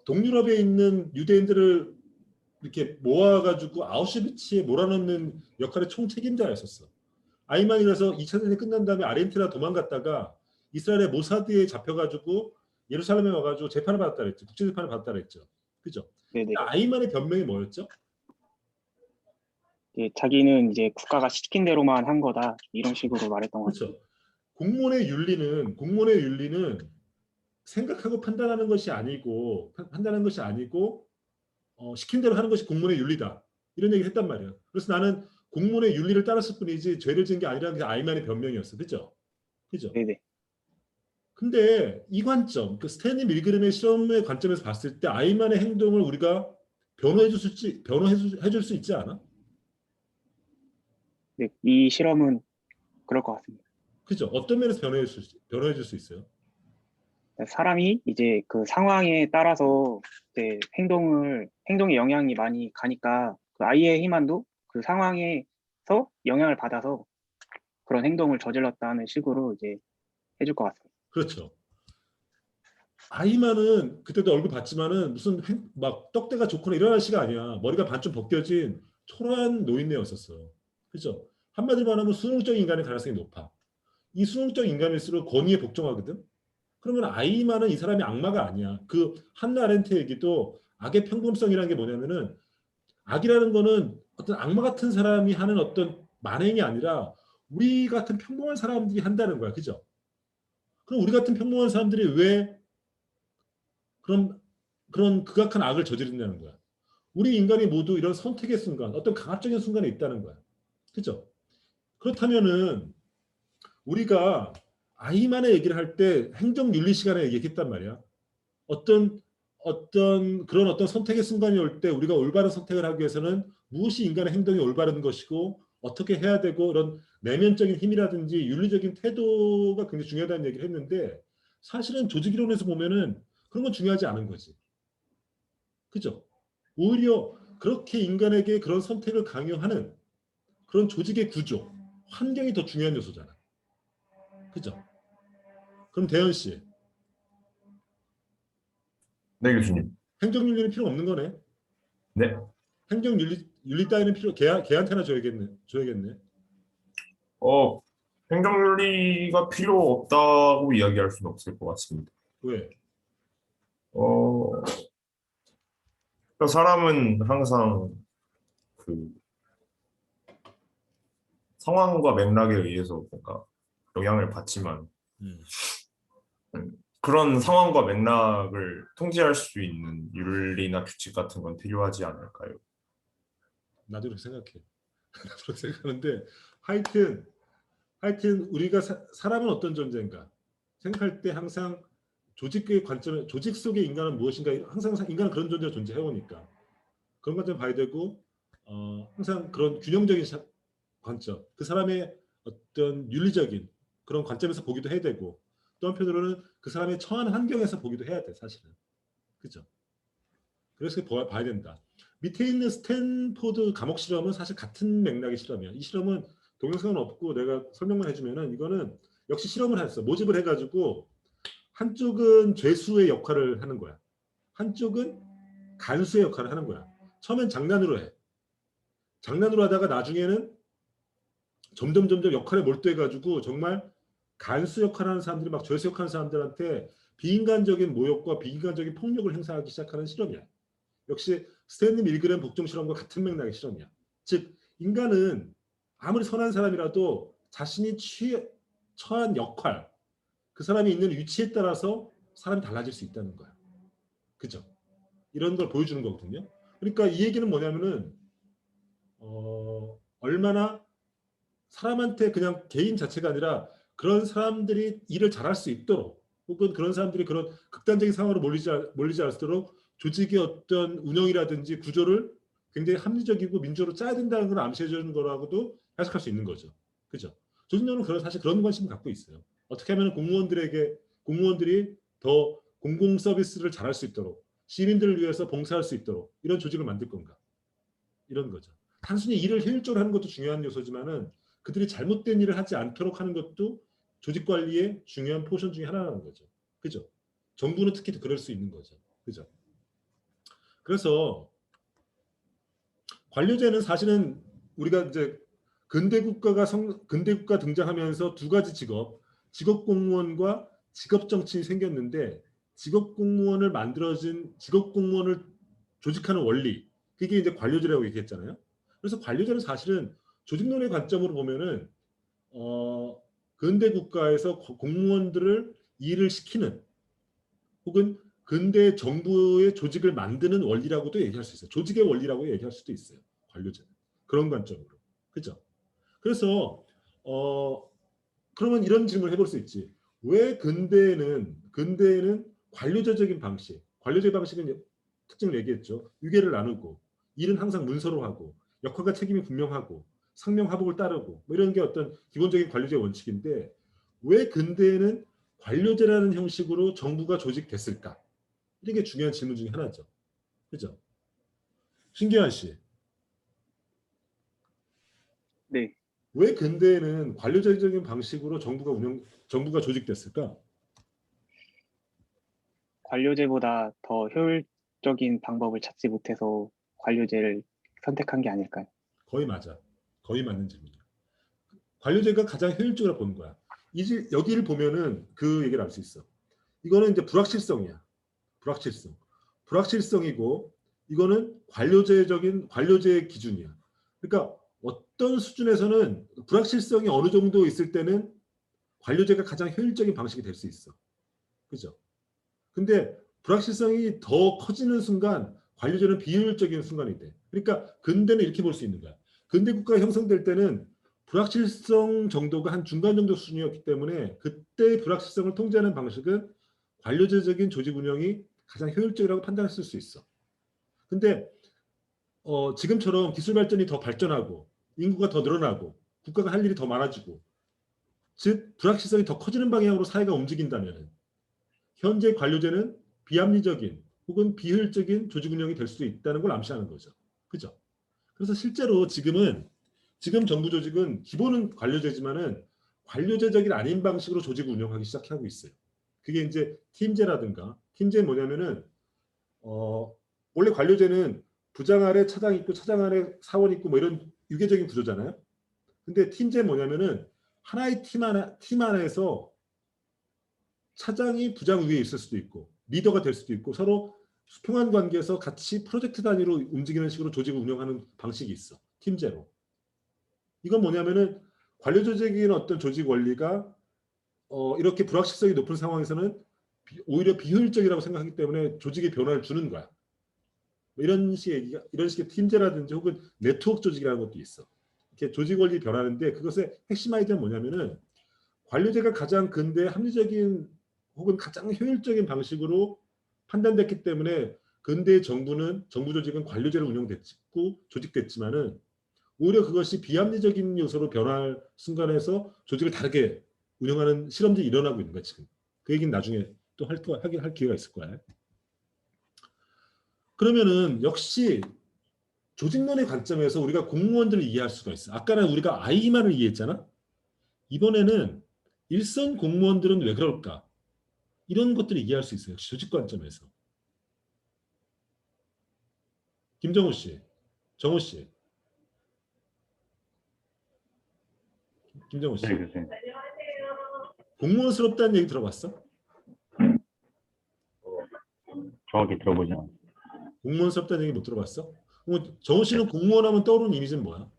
Speaker 1: 동유럽에 있는 유대인들을 이렇게 모아가지고 아우슈비츠에 몰아넣는 역할의 총책임자였었어. 아이만이라서 2차 대전이 끝난 다음에 아르헨티나 도망갔다가 이스라엘의 모사드에 잡혀가지고 예루살렘에 와가지고 재판을 받았다 그랬죠. 국제재판을 받았다 그랬죠. 그죠?
Speaker 14: 네네.
Speaker 1: 아이만의 변명이 뭐였죠?
Speaker 14: 예, 자기는 이제 국가가 시킨 대로만 한 거다 이런 식으로 말했던 것 같아요.
Speaker 1: 그렇죠. 공무원의 윤리는 생각하고 판단하는 것이 아니고 시킨 대로 하는 것이 공무원의 윤리다. 이런 얘기를 했단 말이에요. 그래서 나는 공무원의 윤리를 따랐을 뿐이지 죄를 지은 게 아니라는 게 아이만의 변명이었어. 그죠?
Speaker 14: 네네.
Speaker 1: 근데 이 관점, 그 스탠리 밀그램의 실험의 관점에서 봤을 때 아이만의 행동을 우리가 변호해 줄 수 있지 않아?
Speaker 14: 네, 이 실험은 그럴 것 같습니다.
Speaker 1: 그죠? 어떤 면에서 변호해 줄 수 있어요?
Speaker 14: 사람이 이제 그 상황에 따라서 이제 행동에 영향이 많이 가니까 그 아이의 힘만도 그 상황에서 영향을 받아서 그런 행동을 저질렀다는 식으로 이제 해줄 것 같습니다.
Speaker 1: 그렇죠. 아이만은 그때도 얼굴 봤지만은 무슨 막 떡대가 좋거나 이런 아저씨가 아니야. 머리가 반쯤 벗겨진 초라한 노인네였었어. 그죠? 한마디로 말하면 수능적 인간의 가능성이 높아. 이 수능적 인간일수록 권위에 복종하거든. 그러면 아이만은 이 사람이 악마가 아니야. 그 한나 아렌트 얘기도 악의 평범성이라는 게 뭐냐면은 악이라는 거는 어떤 악마 같은 사람이 하는 어떤 만행이 아니라 우리 같은 평범한 사람들이 한다는 거야. 그죠? 그럼 우리 같은 평범한 사람들이 왜 그런 극악한 악을 저지른다는 거야. 우리 인간이 모두 이런 선택의 순간, 어떤 강압적인 순간에 있다는 거야. 그죠? 그렇다면은 우리가 아이만의 얘기를 할 때 행정윤리 시간에 얘기했단 말이야. 어떤 선택의 순간이 올 때 우리가 올바른 선택을 하기 위해서는 무엇이 인간의 행동이 올바른 것이고 어떻게 해야 되고 이런 내면적인 힘이라든지 윤리적인 태도가 굉장히 중요하다는 얘기를 했는데 사실은 조직이론에서 보면은 그런 건 중요하지 않은 거지. 그죠? 오히려 그렇게 인간에게 그런 선택을 강요하는 그런 조직의 구조, 환경이 더 중요한 요소잖아. 그죠? 그럼 대현 씨.
Speaker 3: 네, 교수님.
Speaker 1: 행정윤리는 필요 없는 거네.
Speaker 3: 네.
Speaker 1: 행정윤리 따위는 걔한테나 줘야겠네.
Speaker 3: 행정윤리가 필요 없다고 이야기할 수는 없을 것 같습니다.
Speaker 1: 왜?
Speaker 3: 그러니까 사람은 항상 그 상황과 맥락에 의해서 뭔가 영향을 받지만 그런 상황과 맥락을 통제할 수 있는 윤리나 규칙 같은 건 필요하지 않을까요?
Speaker 1: 나도 그렇게 생각해. 나도 그렇게 생각하는데 하여튼 우리가 사람은 어떤 존재인가 생각할 때 항상 조직의 관점에 조직 속의 인간은 무엇인가 항상 인간은 그런 존재가 존재해오니까 그런 관점을 봐야 되고 항상 그런 균형적인 관점 그 사람의 어떤 윤리적인 그런 관점에서 보기도 해야 되고 또 한편으로는 그 사람의 처한 환경에서 보기도 해야 돼 사실은. 그죠? 그래서 봐야 된다. 밑에 있는 스탠포드 감옥 실험은 사실 같은 맥락의 실험이야. 이 실험은 동영상은 없고 내가 설명만 해주면은 이거는 역시 실험을 했어. 모집을 해가지고 한쪽은 죄수의 역할을 하는 거야. 한쪽은 간수의 역할을 하는 거야. 처음엔 장난으로 해. 장난으로 하다가 나중에는 점점 역할에 몰두해가지고 정말 간수 역할을 하는 사람들이 막 죄수 역할을 하는 사람들한테 비인간적인 모욕과 비인간적인 폭력을 행사하기 시작하는 실험이야. 역시 스탠리 밀그램 복종 실험과 같은 맥락의 실험이야. 즉 인간은 아무리 선한 사람이라도 자신이 처한 역할, 그 사람이 있는 위치에 따라서 사람이 달라질 수 있다는 거야. 그죠? 이런 걸 보여주는 거거든요. 그러니까 이 얘기는 뭐냐면은 얼마나 사람한테 그냥 개인 자체가 아니라 그런 사람들이 일을 잘할 수 있도록 혹은 그런 사람들이 그런 극단적인 상황으로 몰리지 않도록 조직의 어떤 운영이라든지 구조를 굉장히 합리적이고 민주적으로 짜야 된다는 걸 암시해 주는 거라고도 해석할 수 있는 거죠. 그죠? 조직론은 사실 그런 관심을 갖고 있어요. 어떻게 하면 공무원들이 더 공공 서비스를 잘할 수 있도록 시민들을 위해서 봉사할 수 있도록 이런 조직을 만들 건가? 이런 거죠. 단순히 일을 효율적으로 하는 것도 중요한 요소지만은 그들이 잘못된 일을 하지 않도록 하는 것도 조직 관리의 중요한 포션 중에 하나라는 거죠. 그죠? 정부는 특히 그럴 수 있는 거죠. 그죠? 그래서 관료제는 사실은 우리가 이제 근대 국가 등장하면서 두 가지 직업 공무원과 직업 정치인이 생겼는데 직업 공무원을 조직하는 원리, 그게 이제 관료제라고 얘기했잖아요. 그래서 관료제는 사실은 조직론의 관점으로 보면은 근대 국가에서 공무원들을 일을 시키는 혹은 근대 정부의 조직을 만드는 원리라고도 얘기할 수 있어요. 조직의 원리라고 얘기할 수도 있어요. 관료제는 그런 관점으로. 그죠? 그래서 그러면 이런 질문을 해볼 수 있지. 왜 근대에는 관료제적인 방식, 관료제 방식은 특징을 얘기했죠. 유계를 나누고 일은 항상 문서로 하고 역할과 책임이 분명하고 상명하복을 따르고 뭐 이런 게 어떤 기본적인 관료제 원칙인데 왜 근대에는 관료제라는 형식으로 정부가 조직됐을까? 이게 중요한 질문 중에 하나죠. 그죠? 신기한 씨.
Speaker 14: 네.
Speaker 1: 왜 근대에는 관료제적인 방식으로 정부가 조직됐을까?
Speaker 14: 관료제보다 더 효율적인 방법을 찾지 못해서 관료제를 선택한 게 아닐까요?
Speaker 1: 거의 맞아. 거의 맞는 질문이야. 관료제가 가장 효율적으로 보는 거야. 여기를 보면은 그 얘기를 알 수 있어. 이거는 이제 불확실성이야. 불확실성이고 이거는 관료제의 기준이야. 그러니까 어떤 수준에서는 불확실성이 어느 정도 있을 때는 관료제가 가장 효율적인 방식이 될 수 있어. 그죠? 근데 불확실성이 더 커지는 순간 관료제는 비효율적인 순간이 돼. 그러니까 근대는 이렇게 볼 수 있는 거야. 근대 국가가 형성될 때는 불확실성 정도가 한 중간 정도 수준이었기 때문에 그때 불확실성을 통제하는 방식은 관료제적인 조직 운영이 가장 효율적이라고 판단했을 수 있어. 근데 지금처럼 기술 발전이 더 발전하고 인구가 더 늘어나고 국가가 할 일이 더 많아지고 즉 불확실성이 더 커지는 방향으로 사회가 움직인다면 현재 관료제는 비합리적인 혹은 비효율적인 조직 운영이 될 수도 있다는 걸 암시하는 거죠. 그죠? 그래서 실제로 지금 정부 조직은 기본은 관료제지만은 관료제적인 아닌 방식으로 조직을 운영하기 시작하고 있어요. 그게 이제 팀제라든가 팀제는 뭐냐면은 원래 관료제는 부장 아래 차장 있고 차장 아래 사원 있고 뭐 이런 유계적인 구조잖아요. 근데 팀제는 뭐냐면은 하나의 팀 안에서 차장이 부장 위에 있을 수도 있고 리더가 될 수도 있고 서로 수평한 관계에서 같이 프로젝트 단위로 움직이는 식으로 조직을 운영하는 방식이 있어. 팀제로. 이건 뭐냐면은 관료조직인 어떤 조직 원리가 이렇게 불확실성이 높은 상황에서는 오히려 비효율적이라고 생각하기 때문에 조직의 변화를 주는 거야. 이런 식의 팀제라든지 혹은 네트워크 조직이라는 것도 있어. 이렇게 조직 원리 변하는데 그것의 핵심 아이디어는 뭐냐면은 관료제가 가장 근대 합리적인 혹은 가장 효율적인 방식으로 판단됐기 때문에 근대의 정부 조직은 관료제로 운영됐고 조직됐지만은 오히려 그것이 비합리적인 요소로 변할 순간에서 조직을 다르게 운영하는 실험들이 일어나고 있는 거야 지금. 그 얘기는 나중에 또 할 기회가 있을 거야. 그러면은 역시 조직론의 관점에서 우리가 공무원들을 이해할 수가 있어. 아까는 우리가 아이만을 이해했잖아. 이번에는 일선 공무원들은 왜 그럴까? 이런 것들을 얘기할 수 있어요. 조직 관점에서. 김정우 씨, 정우 씨, 김정우 씨.
Speaker 15: 네, 교수님.
Speaker 1: 공무원스럽다는 얘기 들어봤어?
Speaker 15: 정확히 들어보지 않았어요.
Speaker 1: 공무원스럽다는 얘기 못 들어봤어? 그럼 정우 씨는 공무원 하면 떠오르는 이미지는 뭐야?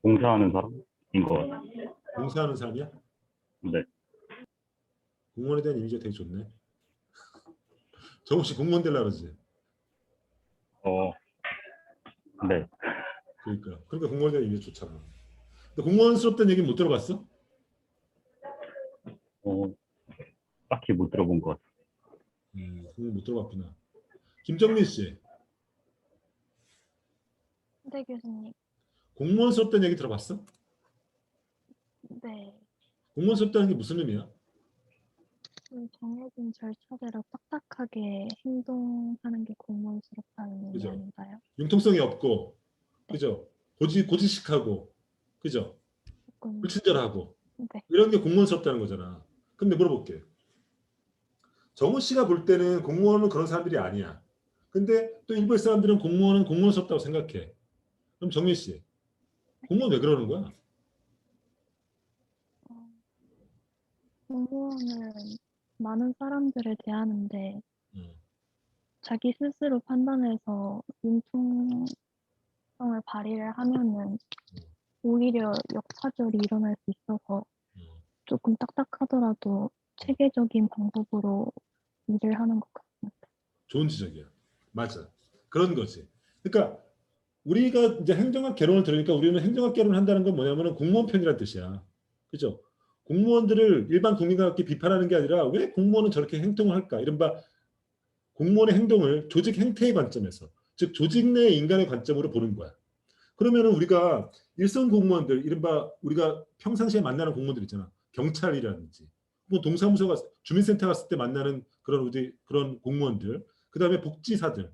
Speaker 15: 봉사하는 사람인 것 같아요.
Speaker 1: 봉사하는 사람이야?
Speaker 15: 네.
Speaker 1: 공무원에 대한 이미지가 되게 좋네. 정우 씨 공무원 되려고 그러지?
Speaker 15: 네.
Speaker 1: 그러니까 공무원에 대한 이미지 좋잖아. 근데 공무원스럽다는 얘기 못 들어봤어?
Speaker 15: 딱히 못 들어본 것 같아요.
Speaker 1: 못 들어봤구나. 김정민 씨,
Speaker 13: 네, 교수님.
Speaker 1: 공무원스럽다는 얘기 들어봤어?
Speaker 13: 네.
Speaker 1: 공무원스럽다는 게 무슨 의미야?
Speaker 13: 정해진 절차대로 딱딱하게 행동하는 게 공무원스럽다는 의미
Speaker 1: 그죠.
Speaker 13: 아닌가요?
Speaker 1: 융통성이 없고, 그죠? 고지식하고, 그죠? 불친절하고,
Speaker 13: 네.
Speaker 1: 이런 게 공무원스럽다는 거잖아. 근데 물어볼게. 정우 씨가 볼 때는 공무원은 그런 사람들이 아니야. 근데 또 일부 사람들은 공무원은 공무원스럽다고 생각해. 그럼 정민 씨, 공무원 왜 그러는 거야?
Speaker 13: 공무원은 많은 사람들을 대하는데 자기 스스로 판단해서 융통성을 발휘를 하면은 오히려 역차별이 일어날 수 있어서 조금 딱딱하더라도 체계적인 방법으로 일을 하는 것 같습니다.
Speaker 1: 좋은 지적이야. 맞아. 그런 거지. 그러니까 우리가 이제 행정학 개론을 들으니까 우리는 행정학 개론을 한다는 건 뭐냐면은 공무원 편이라는 뜻이야. 그죠? 공무원들을 일반 국민과 함께 비판하는 게 아니라 왜 공무원은 저렇게 행동을 할까? 이른바 공무원의 행동을 조직 행태의 관점에서, 즉 조직 내 인간의 관점으로 보는 거야. 그러면은 우리가 일선 공무원들, 이른바 우리가 평상시에 만나는 공무원들 있잖아. 경찰이라든지, 뭐 동사무소 갔, 주민센터 갔을 때 만나는 그런 공무원들, 그 다음에 복지사들,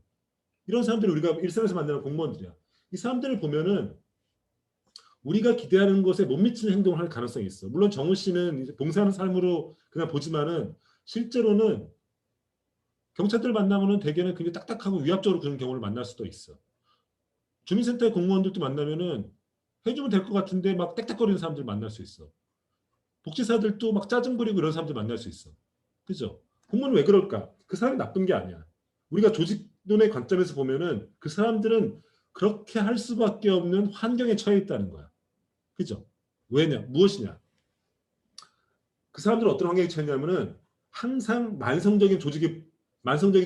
Speaker 1: 이런 사람들을 우리가 일선에서 만나는 공무원들이야. 이 사람들을 보면은 우리가 기대하는 것에 못 미치는 행동을 할 가능성이 있어. 물론 정우 씨는 이제 봉사하는 삶으로 그냥 보지만은 실제로는 경찰들 만나면은 대개는 굉장히 딱딱하고 위압적으로 그런 경우를 만날 수도 있어. 주민센터의 공무원들도 만나면은 해주면 될 것 같은데 막 땡땡거리는 사람들 만날 수 있어. 복지사들도 막 짜증 부리고 이런 사람들 만날 수 있어. 그죠? 공무원은 왜 그럴까? 그 사람이 나쁜 게 아니야. 우리가 조직론의 관점에서 보면은 그 사람들은 그렇게 할 수밖에 없는 환경에 처해 있다는 거야. 그죠? 왜냐? 무엇이냐? 그 사람들은 어떤 환경에 처했냐면은 항상 만성적인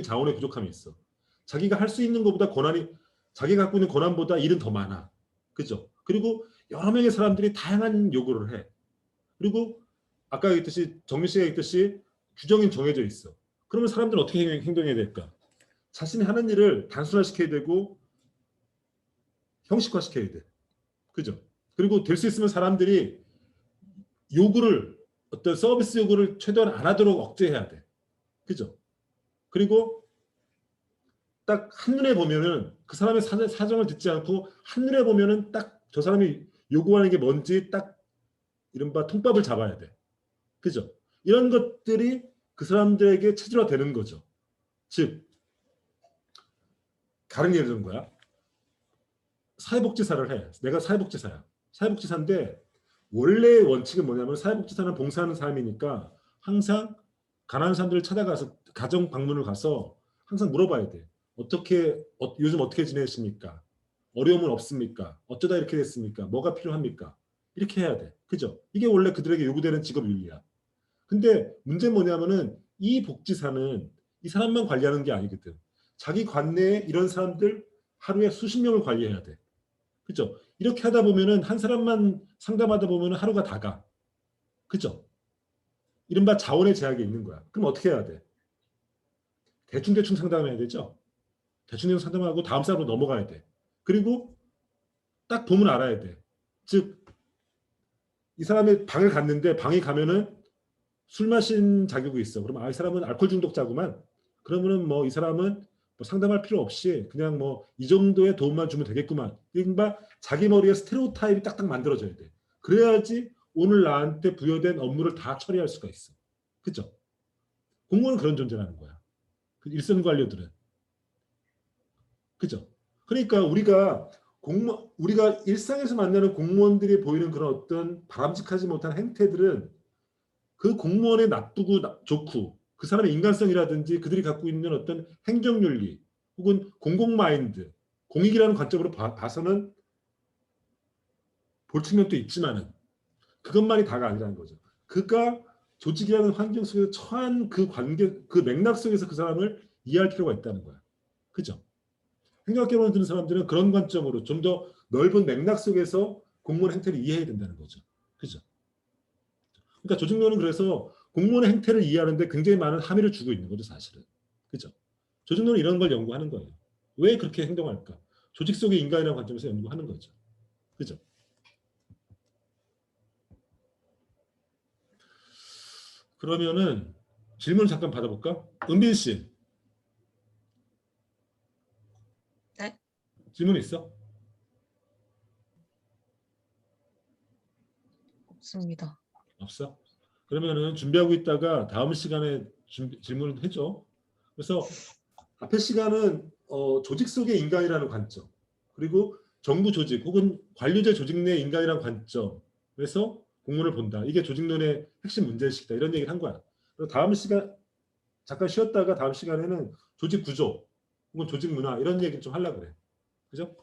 Speaker 1: 자원의 부족함이 있어. 자기가 할 수 있는 것보다 자기가 갖고 있는 권한보다 일은 더 많아. 그죠? 그리고 여러 명의 사람들이 다양한 요구를 해. 그리고 아까 얘기했듯이 정민 씨가 얘기했듯이 규정이 정해져 있어. 그러면 사람들은 어떻게 행동해야 될까? 자신이 하는 일을 단순화시켜야 되고 형식화시켜야 돼. 그죠? 그리고 될 수 있으면 사람들이 어떤 서비스 요구를 최대한 안 하도록 억제해야 돼. 그죠? 그리고 딱 한눈에 보면은 그 사람의 사정을 듣지 않고 한눈에 보면은 딱 저 사람이 요구하는 게 뭔지 딱 이른바 통밥을 잡아야 돼. 그죠? 이런 것들이 그 사람들에게 체질화되는 거죠. 즉 다른 예를 드는 거야. 사회복지사를 해. 내가 사회복지사야. 사회복지사인데 원래의 원칙은 뭐냐면 사회복지사는 봉사하는 사람이니까 항상 가난한 사람들을 찾아가서 가정 방문을 가서 항상 물어봐야 돼. 요즘 어떻게 지내십니까? 어려움은 없습니까? 어쩌다 이렇게 됐습니까? 뭐가 필요합니까? 이렇게 해야 돼. 그죠? 이게 원래 그들에게 요구되는 직업 윤리야. 근데 문제는 뭐냐면은 이 복지사는 이 사람만 관리하는 게 아니거든. 자기 관내에 이런 사람들 하루에 수십 명을 관리해야 돼. 그죠? 이렇게 하다 보면은 한 사람만 상담하다 보면은 하루가 다 가. 그죠? 이른바 자원의 제약이 있는 거야. 그럼 어떻게 해야 돼? 대충 상담해야 되죠? 대충 상담하고 다음 사람으로 넘어가야 돼. 그리고 딱 보면 알아야 돼. 즉, 이 사람의 방을 갔는데 방에 가면은 술 마신 자격이 있어. 그러면 이 사람은 알코올 중독자구만. 그러면은 뭐 이 사람은 뭐 상담할 필요 없이 그냥 뭐 이 정도의 도움만 주면 되겠구만. 이른바 자기 머리에 스테레오타입이 딱딱 만들어져야 돼. 그래야지 오늘 나한테 부여된 업무를 다 처리할 수가 있어. 그죠? 공무원은 그런 존재라는 거야. 그 일선 관료들은. 그죠? 그러니까 우리가 일상에서 만나는 공무원들이 보이는 그런 어떤 바람직하지 못한 행태들은 그 공무원의 나쁘고 좋고 그 사람의 인간성이라든지 그들이 갖고 있는 어떤 행정윤리 혹은 공공마인드, 공익이라는 관점으로 봐서는 볼 측면도 있지만은 그것만이 다가 아니라는 거죠. 그가 조직이라는 환경 속에서 처한 그 관계, 그 맥락 속에서 그 사람을 이해할 필요가 있다는 거야. 그죠? 행정학개론을 듣는 사람들은 그런 관점으로 좀 더 넓은 맥락 속에서 공무원 행태를 이해해야 된다는 거죠. 그죠? 그러니까 조직론은 그래서 공무원의 행태를 이해하는데 굉장히 많은 함의를 주고 있는 거죠, 사실은. 그죠? 조직론은 이런 걸 연구하는 거예요. 왜 그렇게 행동할까? 조직 속의 인간이라는 관점에서 연구하는 거죠. 그죠? 그러면은 질문 잠깐 받아볼까? 은빈 씨.
Speaker 6: 네.
Speaker 1: 질문 있어?
Speaker 11: 없습니다.
Speaker 1: 없어? 그러면은 준비하고 있다가 다음 시간에 질문을 해줘. 그래서 앞에 시간은 조직 속의 인간이라는 관점, 그리고 정부 조직 혹은 관료제 조직 내 인간이라는 관점에서 공무원을 본다. 이게 조직론의 핵심 문제의식이다. 이런 얘기를 한 거야. 그리고 다음 시간 잠깐 쉬었다가 다음 시간에는 조직 구조 혹은 조직 문화 이런 얘기 좀 하려고 그래. 그죠?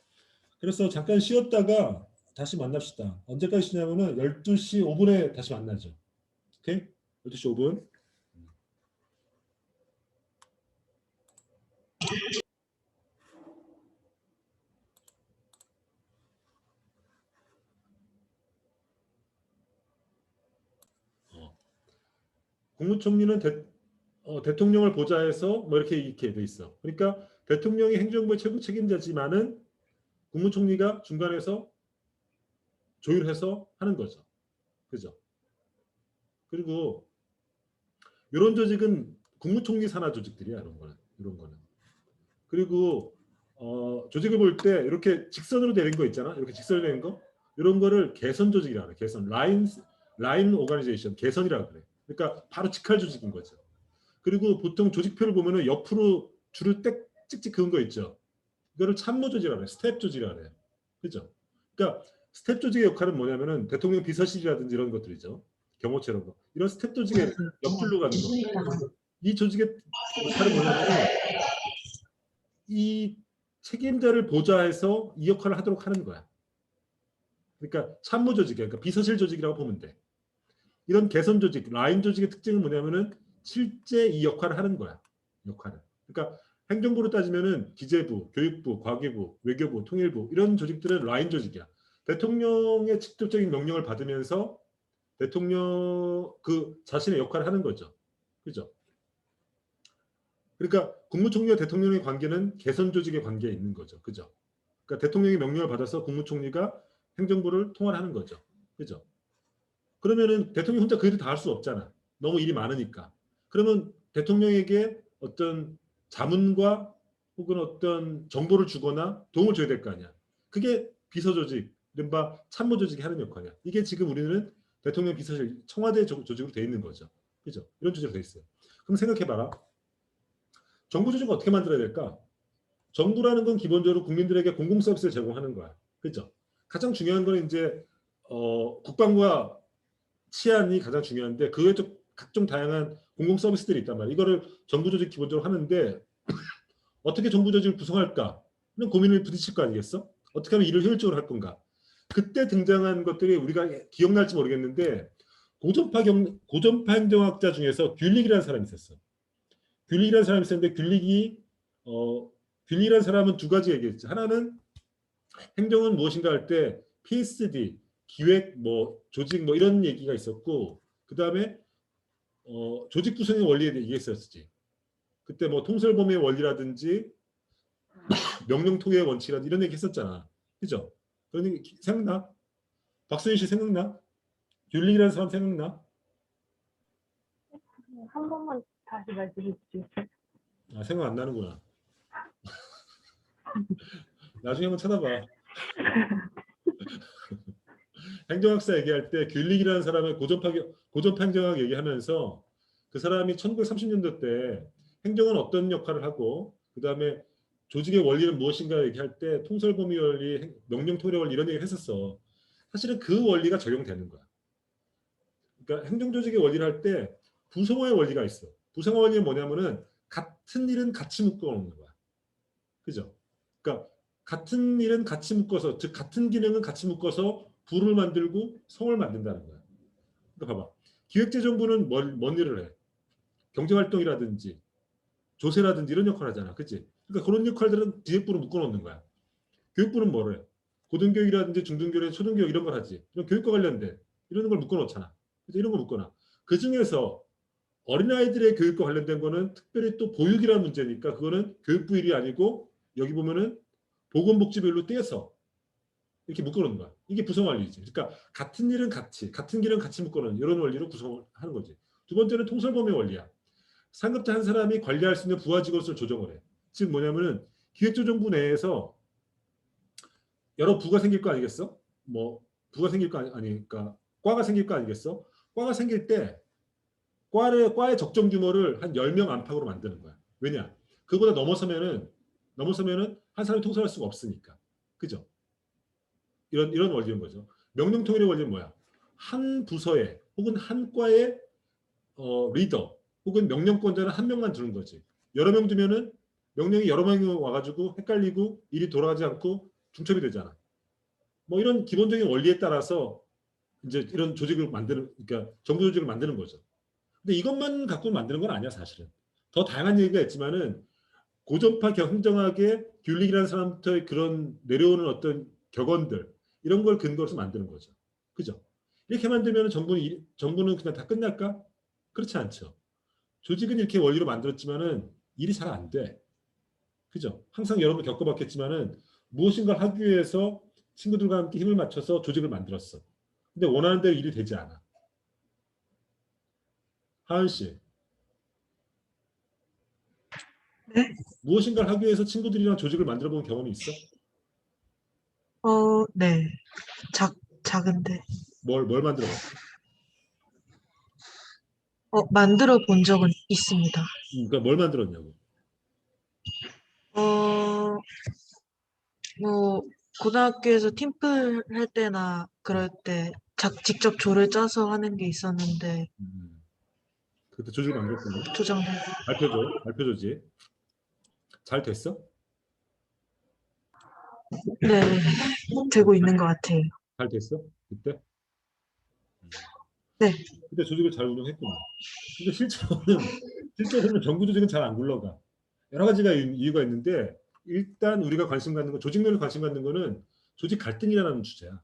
Speaker 1: 그래서 잠깐 쉬었다가 다시 만납시다. 언제까지 쉬냐면은 12시 5분에 다시 만나죠. 오케이? 12시 5분. 국무총리는 대통령을 보좌해서 뭐 이렇게 돼 있어. 그러니까 대통령이 행정부의 최고 책임자지만은 국무총리가 중간에서 조율해서 하는 거죠. 그죠? 그리고 이런 조직은 국무총리 산하 조직들이야. 이런 거는. 그리고 조직을 볼 때 이렇게 직선으로 되는 거 있잖아. 이렇게 직선으로 되는 거. 이런 거를 개선 조직이라 그래. 개선. 라인 오가니제이션. 개선이라고 그래. 그러니까 바로 직할 조직인 거죠. 그리고 보통 조직표를 보면은 옆으로 줄을 찍찍 그은 거 있죠. 이거를 참모 조직이라 그래. 스텝 조직이라 그래. 그죠? 그러니까 스텝 조직의 역할은 뭐냐면은 대통령 비서실이라든지 이런 것들이죠. 경호처 이런 거. 이런 스텝 조직의 옆줄로 가는 거. 이 조직의 역할은 뭐냐면은 이 책임자를 보좌해서 이 역할을 하도록 하는 거야. 그러니까 참모 조직이야. 그러니까 비서실 조직이라고 보면 돼. 이런 개선 조직, 라인 조직의 특징은 뭐냐면은 실제 이 역할을 하는 거야. 역할을. 그러니까 행정부로 따지면은 기재부, 교육부, 과기부, 외교부, 통일부 이런 조직들은 라인 조직이야. 대통령의 직접적인 명령을 받으면서 대통령 그 자신의 역할을 하는 거죠. 그죠? 그러니까 국무총리와 대통령의 관계는 개선 조직의 관계에 있는 거죠. 그죠? 그러니까 대통령의 명령을 받아서 국무총리가 행정부를 통할하는 거죠. 그죠? 그러면은 대통령이 혼자 그 일을 다 할 수 없잖아. 너무 일이 많으니까. 그러면 대통령에게 어떤 자문과 혹은 어떤 정보를 주거나 도움을 줘야 될 거 아니야. 그게 비서조직, 이른바 참모조직이 하는 역할이야. 이게 지금 우리는 대통령 비서실, 청와대 조직으로 돼 있는 거죠. 그죠? 이런 조직으로 돼 있어요. 그럼 생각해봐라. 정부 조직을 어떻게 만들어야 될까? 정부라는 건 기본적으로 국민들에게 공공 서비스를 제공하는 거야. 그죠? 가장 중요한 건 이제 국방과 치안이 가장 중요한데 그 외에 또 각종 다양한 공공 서비스들이 있단 말이야. 이거를 정부 조직 기본적으로 하는데 어떻게 정부 조직을 구성할까? 이런 고민을 부딪힐 거 아니겠어? 어떻게 하면 일을 효율적으로 할 건가? 그때 등장한 것들이 우리가 기억날지 모르겠는데 고전파 행정학자 중에서 귤릭이라는 사람이 있었어. 귤릭이라는 사람이 있었는데 귤릭이라는 사람은 두 가지 얘기했지. 하나는 행정은 무엇인가 할 때 PSD, 기획, 조직 이런 얘기가 있었고 그 다음에 조직 구성의 원리에 대해 얘기했었지. 그때 통솔범위의 원리라든지 명령통일의 원칙이라든지 이런 얘기 했었잖아. 그죠? 그런 얘기 생각나? 박수인 씨 생각나? 귤릭이라는 사람 생각나?
Speaker 2: 한 번만 다시 말씀해 주세요.
Speaker 1: 아, 생각 안 나는구나. 나중에 한번 찾아봐. 행정학사 얘기할 때 귤릭이라는 사람의 고전파 행정학 얘기하면서 그 사람이 1930년대 때 행정은 어떤 역할을 하고 그 다음에 조직의 원리는 무엇인가 얘기할 때 통솔범위 원리, 명령토리 원리 이런 얘기를 했었어. 사실은 그 원리가 적용되는 거야. 그러니까 행정조직의 원리를 할 때 부성어의 원리가 있어. 부성어 원리는 뭐냐면은 같은 일은 같이 묶어놓는 거야. 그죠? 그러니까 같은 일은 같이 묶어서, 즉 같은 기능은 같이 묶어서 부를 만들고 성을 만든다는 거야. 그러니까 봐봐. 기획재정부는 뭔 일을 해? 경제활동이라든지 조세라든지 이런 역할을 하잖아. 그치? 그러니까 그런 역할들은 기획부로 묶어놓는 거야. 교육부는 뭐를 해? 고등교육이라든지 중등교육, 초등교육 이런 걸 하지. 이런 교육과 관련된 이런 걸 묶어놓잖아. 그치? 이런 걸 묶어놔. 그 중에서 어린아이들의 교육과 관련된 거는 특별히 또 보육이라는 문제니까 그거는 교육부 일이 아니고 여기 보면은 보건복지별로 떼서 이렇게 묶어놓는 거야. 이게 구성 원리지. 그러니까 같은 일은 같이, 같은 길은 같이 묶어놓는 이런 원리로 구성을 하는 거지. 두 번째는 통솔범위 원리야. 상급자 한 사람이 관리할 수 있는 부하 직원수를 조정을 해. 즉 뭐냐면은 기획조정부 내에서 여러 부가 생길 거 아니겠어? 뭐 부가 생길 거 아니니까 과가 생길 거 아니겠어? 과가 생길 때 과의 적정 규모를 한 10명 안팎으로 만드는 거야. 왜냐? 그보다 넘어서면은 한 사람이 통솔할 수가 없으니까. 그죠? 이런 원리인 거죠. 명령통일의 원리는 뭐야? 한 부서에 혹은 한 과의 리더 혹은 명령권자는 한 명만 두는 거지. 여러 명 두면은 명령이 여러 명이 와가지고 헷갈리고 일이 돌아가지 않고 중첩이 되잖아. 뭐 이런 기본적인 원리에 따라서 이제 이런 조직을 그러니까 정부 조직을 만드는 거죠. 근데 이것만 갖고 만드는 건 아니야, 사실은. 더 다양한 얘기가 있지만은 고전파 행정학의 귤릭이라는 사람부터의 그런 내려오는 어떤 격언들 이런 걸 근거로 해서 만드는 거죠. 그죠? 이렇게 만들면 정부는 그냥 다 끝날까? 그렇지 않죠. 조직은 이렇게 원리로 만들었지만은 일이 잘 안 돼. 그죠? 항상 여러분 겪어봤겠지만은 무엇인가 하기 위해서 친구들과 함께 힘을 맞춰서 조직을 만들었어. 근데 원하는 대로 일이 되지 않아. 하은 씨.
Speaker 16: 네?
Speaker 1: 무엇인가를 하기 위해서 친구들이랑 조직을 만들어 본 경험이 있어?
Speaker 16: 네. 작은데.
Speaker 1: 뭘 만들어 봤어?
Speaker 16: 만들어 본 적은 있습니다.
Speaker 1: 그러니까 뭘 만들었냐고.
Speaker 16: 뭐, 고등학교에서 팀플 할 때나 그럴 때 직접 조를 짜서 하는 게 있었는데,
Speaker 1: 그때 조직을 만들었군요.
Speaker 16: 조정되고.
Speaker 1: 발표조직. 잘 됐어?
Speaker 16: 네, 되고 있는 것 같아요.
Speaker 1: 잘 됐어? 그때?
Speaker 16: 네.
Speaker 1: 그때 조직을 잘 운영했군요. 근데 실제로는 정부 조직은 잘 안 굴러가. 여러 가지가 이유가 있는데 일단 우리가 관심 갖는 거, 조직면에 관심 갖는 거는 조직 갈등이라는 주제야.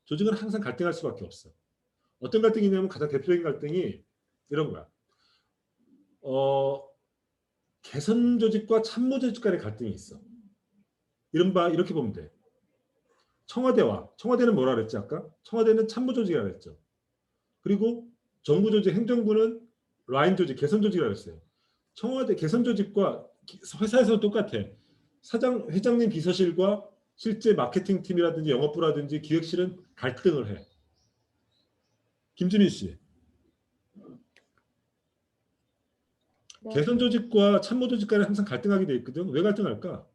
Speaker 1: 조직은 항상 갈등할 수밖에 없어. 어떤 갈등이냐면 가장 대표적인 갈등이 이런 거야. 개선 조직과 참모 조직 간의 갈등이 있어. 이른바 이렇게 보면 돼. 청와대는 뭐라 그랬지 아까? 청와대는 참모 조직이라고 했죠. 그리고 정부 조직, 행정부는 라인 조직, 개선 조직이라고 했어요. 청와대 개선 조직과 회사에서는 똑같아. 회장님 비서실과 실제 마케팅 팀이라든지 영업부라든지 기획실은 갈등을 해. 김준희 씨.
Speaker 13: 네.
Speaker 1: 개선 조직과 참모 조직 간에 항상 갈등하게 돼 있거든. 왜 갈등할까?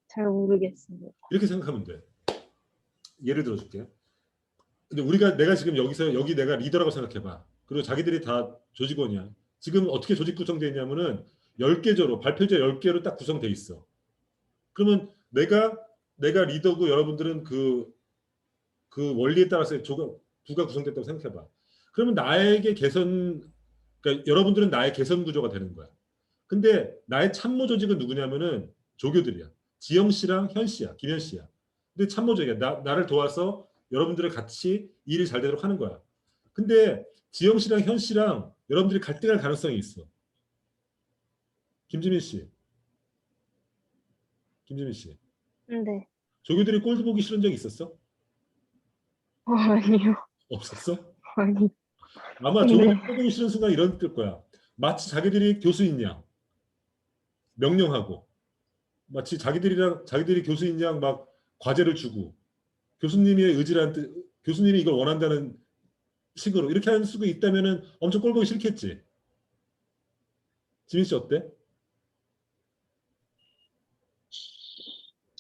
Speaker 13: 잘 모르겠습니다.
Speaker 1: 이렇게 생각하면 돼. 예를 들어줄게. 근데 내가 지금 여기 내가 리더라고 생각해봐. 그리고 자기들이 다 조직원이야. 지금 어떻게 조직 구성되어 있냐면은 10개조로 발표자 10개로 딱 구성돼 있어. 그러면 내가 리더고 여러분들은 그 원리에 따라서 부가 구성됐다고 생각해봐. 그러면 그러니까 여러분들은 나의 개선 구조가 되는 거야. 근데 나의 참모 조직은 누구냐면은 조교들이야. 지영 씨랑 현 씨야. 김현 씨야. 근데 참모 조직이야. 나를 도와서 여러분들을 같이 일이 잘 되도록 하는 거야. 근데 지영 씨랑 현 씨랑 여러분들이 갈등할 가능성이 있어. 김지민 씨.
Speaker 13: 네.
Speaker 1: 조교들이 꼴도 보기 싫은 적 있었어?
Speaker 13: 아니요.
Speaker 1: 없었어?
Speaker 13: 아니.
Speaker 1: 아마 조교들이 꼴 보기 싫은 순간 이런 뜰 거야. 마치 자기들이 교수인 양 명령하고 마치 자기들이 교수인 양 막 과제를 주고 교수님의 의지란 뜻, 교수님이 이걸 원한다는 식으로 이렇게 하는 수가 있다면은 엄청 꼴보기 싫겠지. 지민 씨 어때?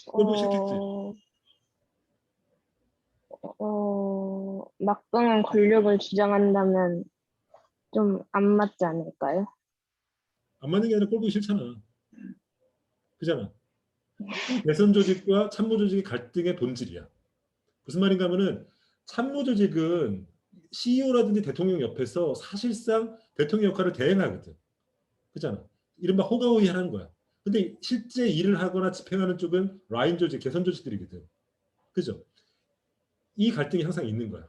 Speaker 1: 꼴보기 싫겠지.
Speaker 13: 막강한 권력을 주장한다면 좀 안 맞지 않을까요?
Speaker 1: 안 맞는 게 아니라 꼴보기 싫잖아. 그잖아. 대선 조직과 참모 조직의 갈등의 본질이야. 무슨 말인가 하면은 참모 조직은 CEO라든지 대통령 옆에서 사실상 대통령 역할을 대행하거든. 그잖아. 이른바 호가호위 하는 거야. 근데 실제 일을 하거나 집행하는 쪽은 라인 조직, 개선 조직들이거든. 그죠? 이 갈등이 항상 있는 거야.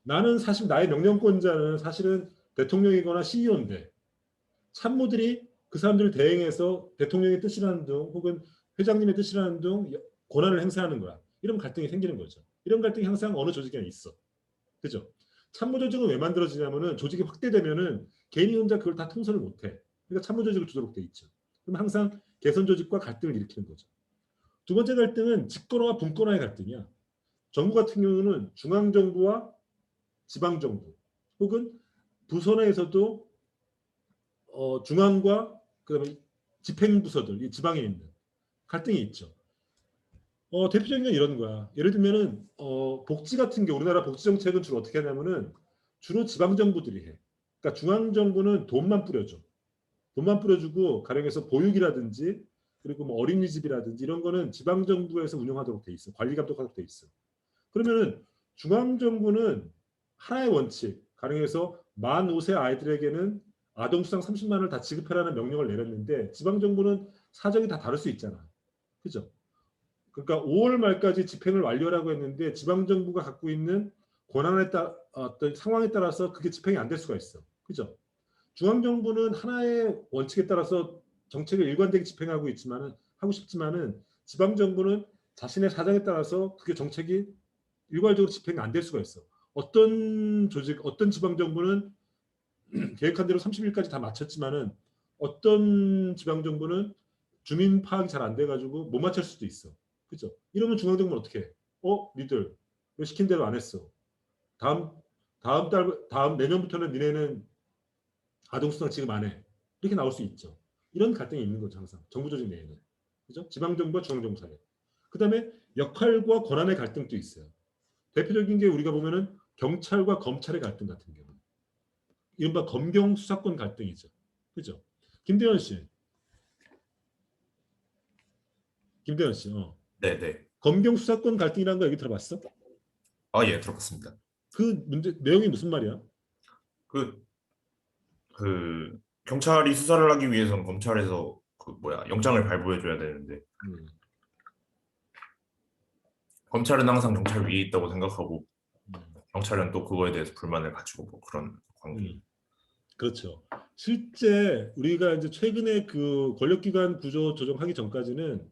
Speaker 1: 나는 사실 나의 명령권자는 사실은 대통령이거나 CEO인데 참모들이 그 사람들을 대행해서 대통령의 뜻이라는 등 혹은 회장님의 뜻이라는 등 권한을 행사하는 거야. 이런 갈등이 생기는 거죠. 이런 갈등이 항상 어느 조직에나 있어. 그죠? 참모 조직은 왜 만들어지냐면은 조직이 확대되면은 개인이 혼자 그걸 다 통솔을 못해. 그러니까 참모 조직을 두도록 돼 있죠. 그럼 항상 개선 조직과 갈등을 일으키는 거죠. 두 번째 갈등은 집권화와 분권화의 갈등이야. 정부 같은 경우는 중앙정부와 지방정부 혹은 부서 내에서도 중앙과 그다음에 집행부서들, 이 지방에 있는 갈등이 있죠. 대표적인 건 이런 거야. 예를 들면은 복지 같은 게 우리나라 복지 정책은 주로 어떻게 하냐면은 주로 지방정부들이 해. 그러니까 중앙정부는 돈만 뿌려줘. 돈만 뿌려주고 가령해서 보육이라든지 그리고 뭐 어린이집이라든지 이런 거는 지방정부에서 운영하도록 돼 있어. 관리 감독하도록 돼 있어. 그러면은 중앙정부는 하나의 원칙, 가령해서 만 5세 아이들에게는 아동수당 30만 원을 다 지급하라는 명령을 내렸는데 지방정부는 사정이 다 다를 수 있잖아. 그죠? 그러니까 5월 말까지 집행을 완료하라고 했는데 지방정부가 갖고 있는 권한에 따라 어떤 상황에 따라서 그게 집행이 안 될 수가 있어. 그죠? 중앙정부는 하나의 원칙에 따라서 정책을 일관되게 집행하고 있지만은 하고 싶지만은 지방정부는 자신의 사정에 따라서 그게 정책이 일괄적으로 집행이 안 될 수가 있어. 어떤 조직, 어떤 지방정부는 계획한 대로 30일까지 다 마쳤지만은 어떤 지방정부는 주민 파악이 잘 안 돼가지고 못 마칠 수도 있어. 그죠? 이러면 중앙정부는 어떻게 해? 니들 왜 시킨 대로 안 했어? 다음 내년부터는 니네는 아동수당 지급 안 해. 이렇게 나올 수 있죠. 이런 갈등이 있는 거죠, 항상. 정부 조직 내에는. 그죠? 지방정부와 중앙정부 사이에. 그 다음에 역할과 권한의 갈등도 있어요. 대표적인 게 우리가 보면은 경찰과 검찰의 갈등 같은 경우. 이른바 검경 수사권 갈등이죠. 그죠? 김대현 씨.
Speaker 3: 네네.
Speaker 1: 검경 수사권 갈등이라는 거 얘기 들어봤어?
Speaker 3: 예, 들어봤습니다.
Speaker 1: 그 문제 내용이 무슨 말이야?
Speaker 3: 경찰이 수사를 하기 위해서는 검찰에서 영장을 발부해줘야 되는데 검찰은 항상 경찰 위에 있다고 생각하고 경찰은 또 그거에 대해서 불만을 가지고 뭐 그런 관계.
Speaker 1: 그렇죠. 실제 우리가 이제 최근에 그 권력기관 구조 조정하기 전까지는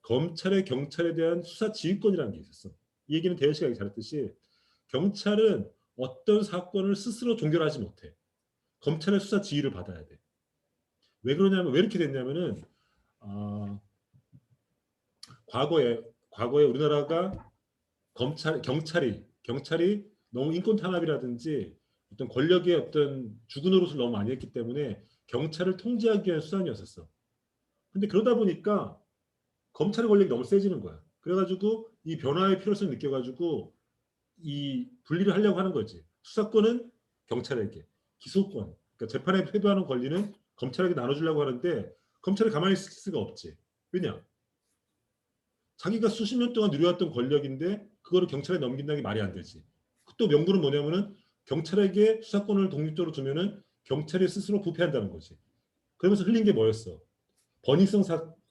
Speaker 1: 검찰의 경찰에 대한 수사 지휘권이라는 게 있었어. 이 얘기는 대현 씨가 잘했듯이 경찰은 어떤 사건을 스스로 종결하지 못해. 검찰의 수사 지휘를 받아야 돼. 왜 그러냐면 왜 이렇게 됐냐면은 과거에 우리나라가 경찰이 너무 인권 탄압이라든지 어떤 권력의 어떤 죽은 노릇을 너무 많이 했기 때문에 경찰을 통제하기 위한 수단이었었어. 근데 그러다 보니까 검찰의 권력이 너무 세지는 거야. 그래가지고 이 변화의 필요성을 느껴가지고 이 분리를 하려고 하는 거지. 수사권은 경찰에게, 기소권, 그러니까 재판에 패배하는 권리는 검찰에게 나눠주려고 하는데 검찰이 가만히 있을 수가 없지. 왜냐? 자기가 수십 년 동안 누려왔던 권력인데 그거를 경찰에 넘긴다는 게 말이 안 되지. 또 명분은 뭐냐면은 경찰에게 수사권을 독립적으로 주면은 경찰이 스스로 부패한다는 거지. 그러면서 흘린 게 뭐였어? 버닝썬 사태,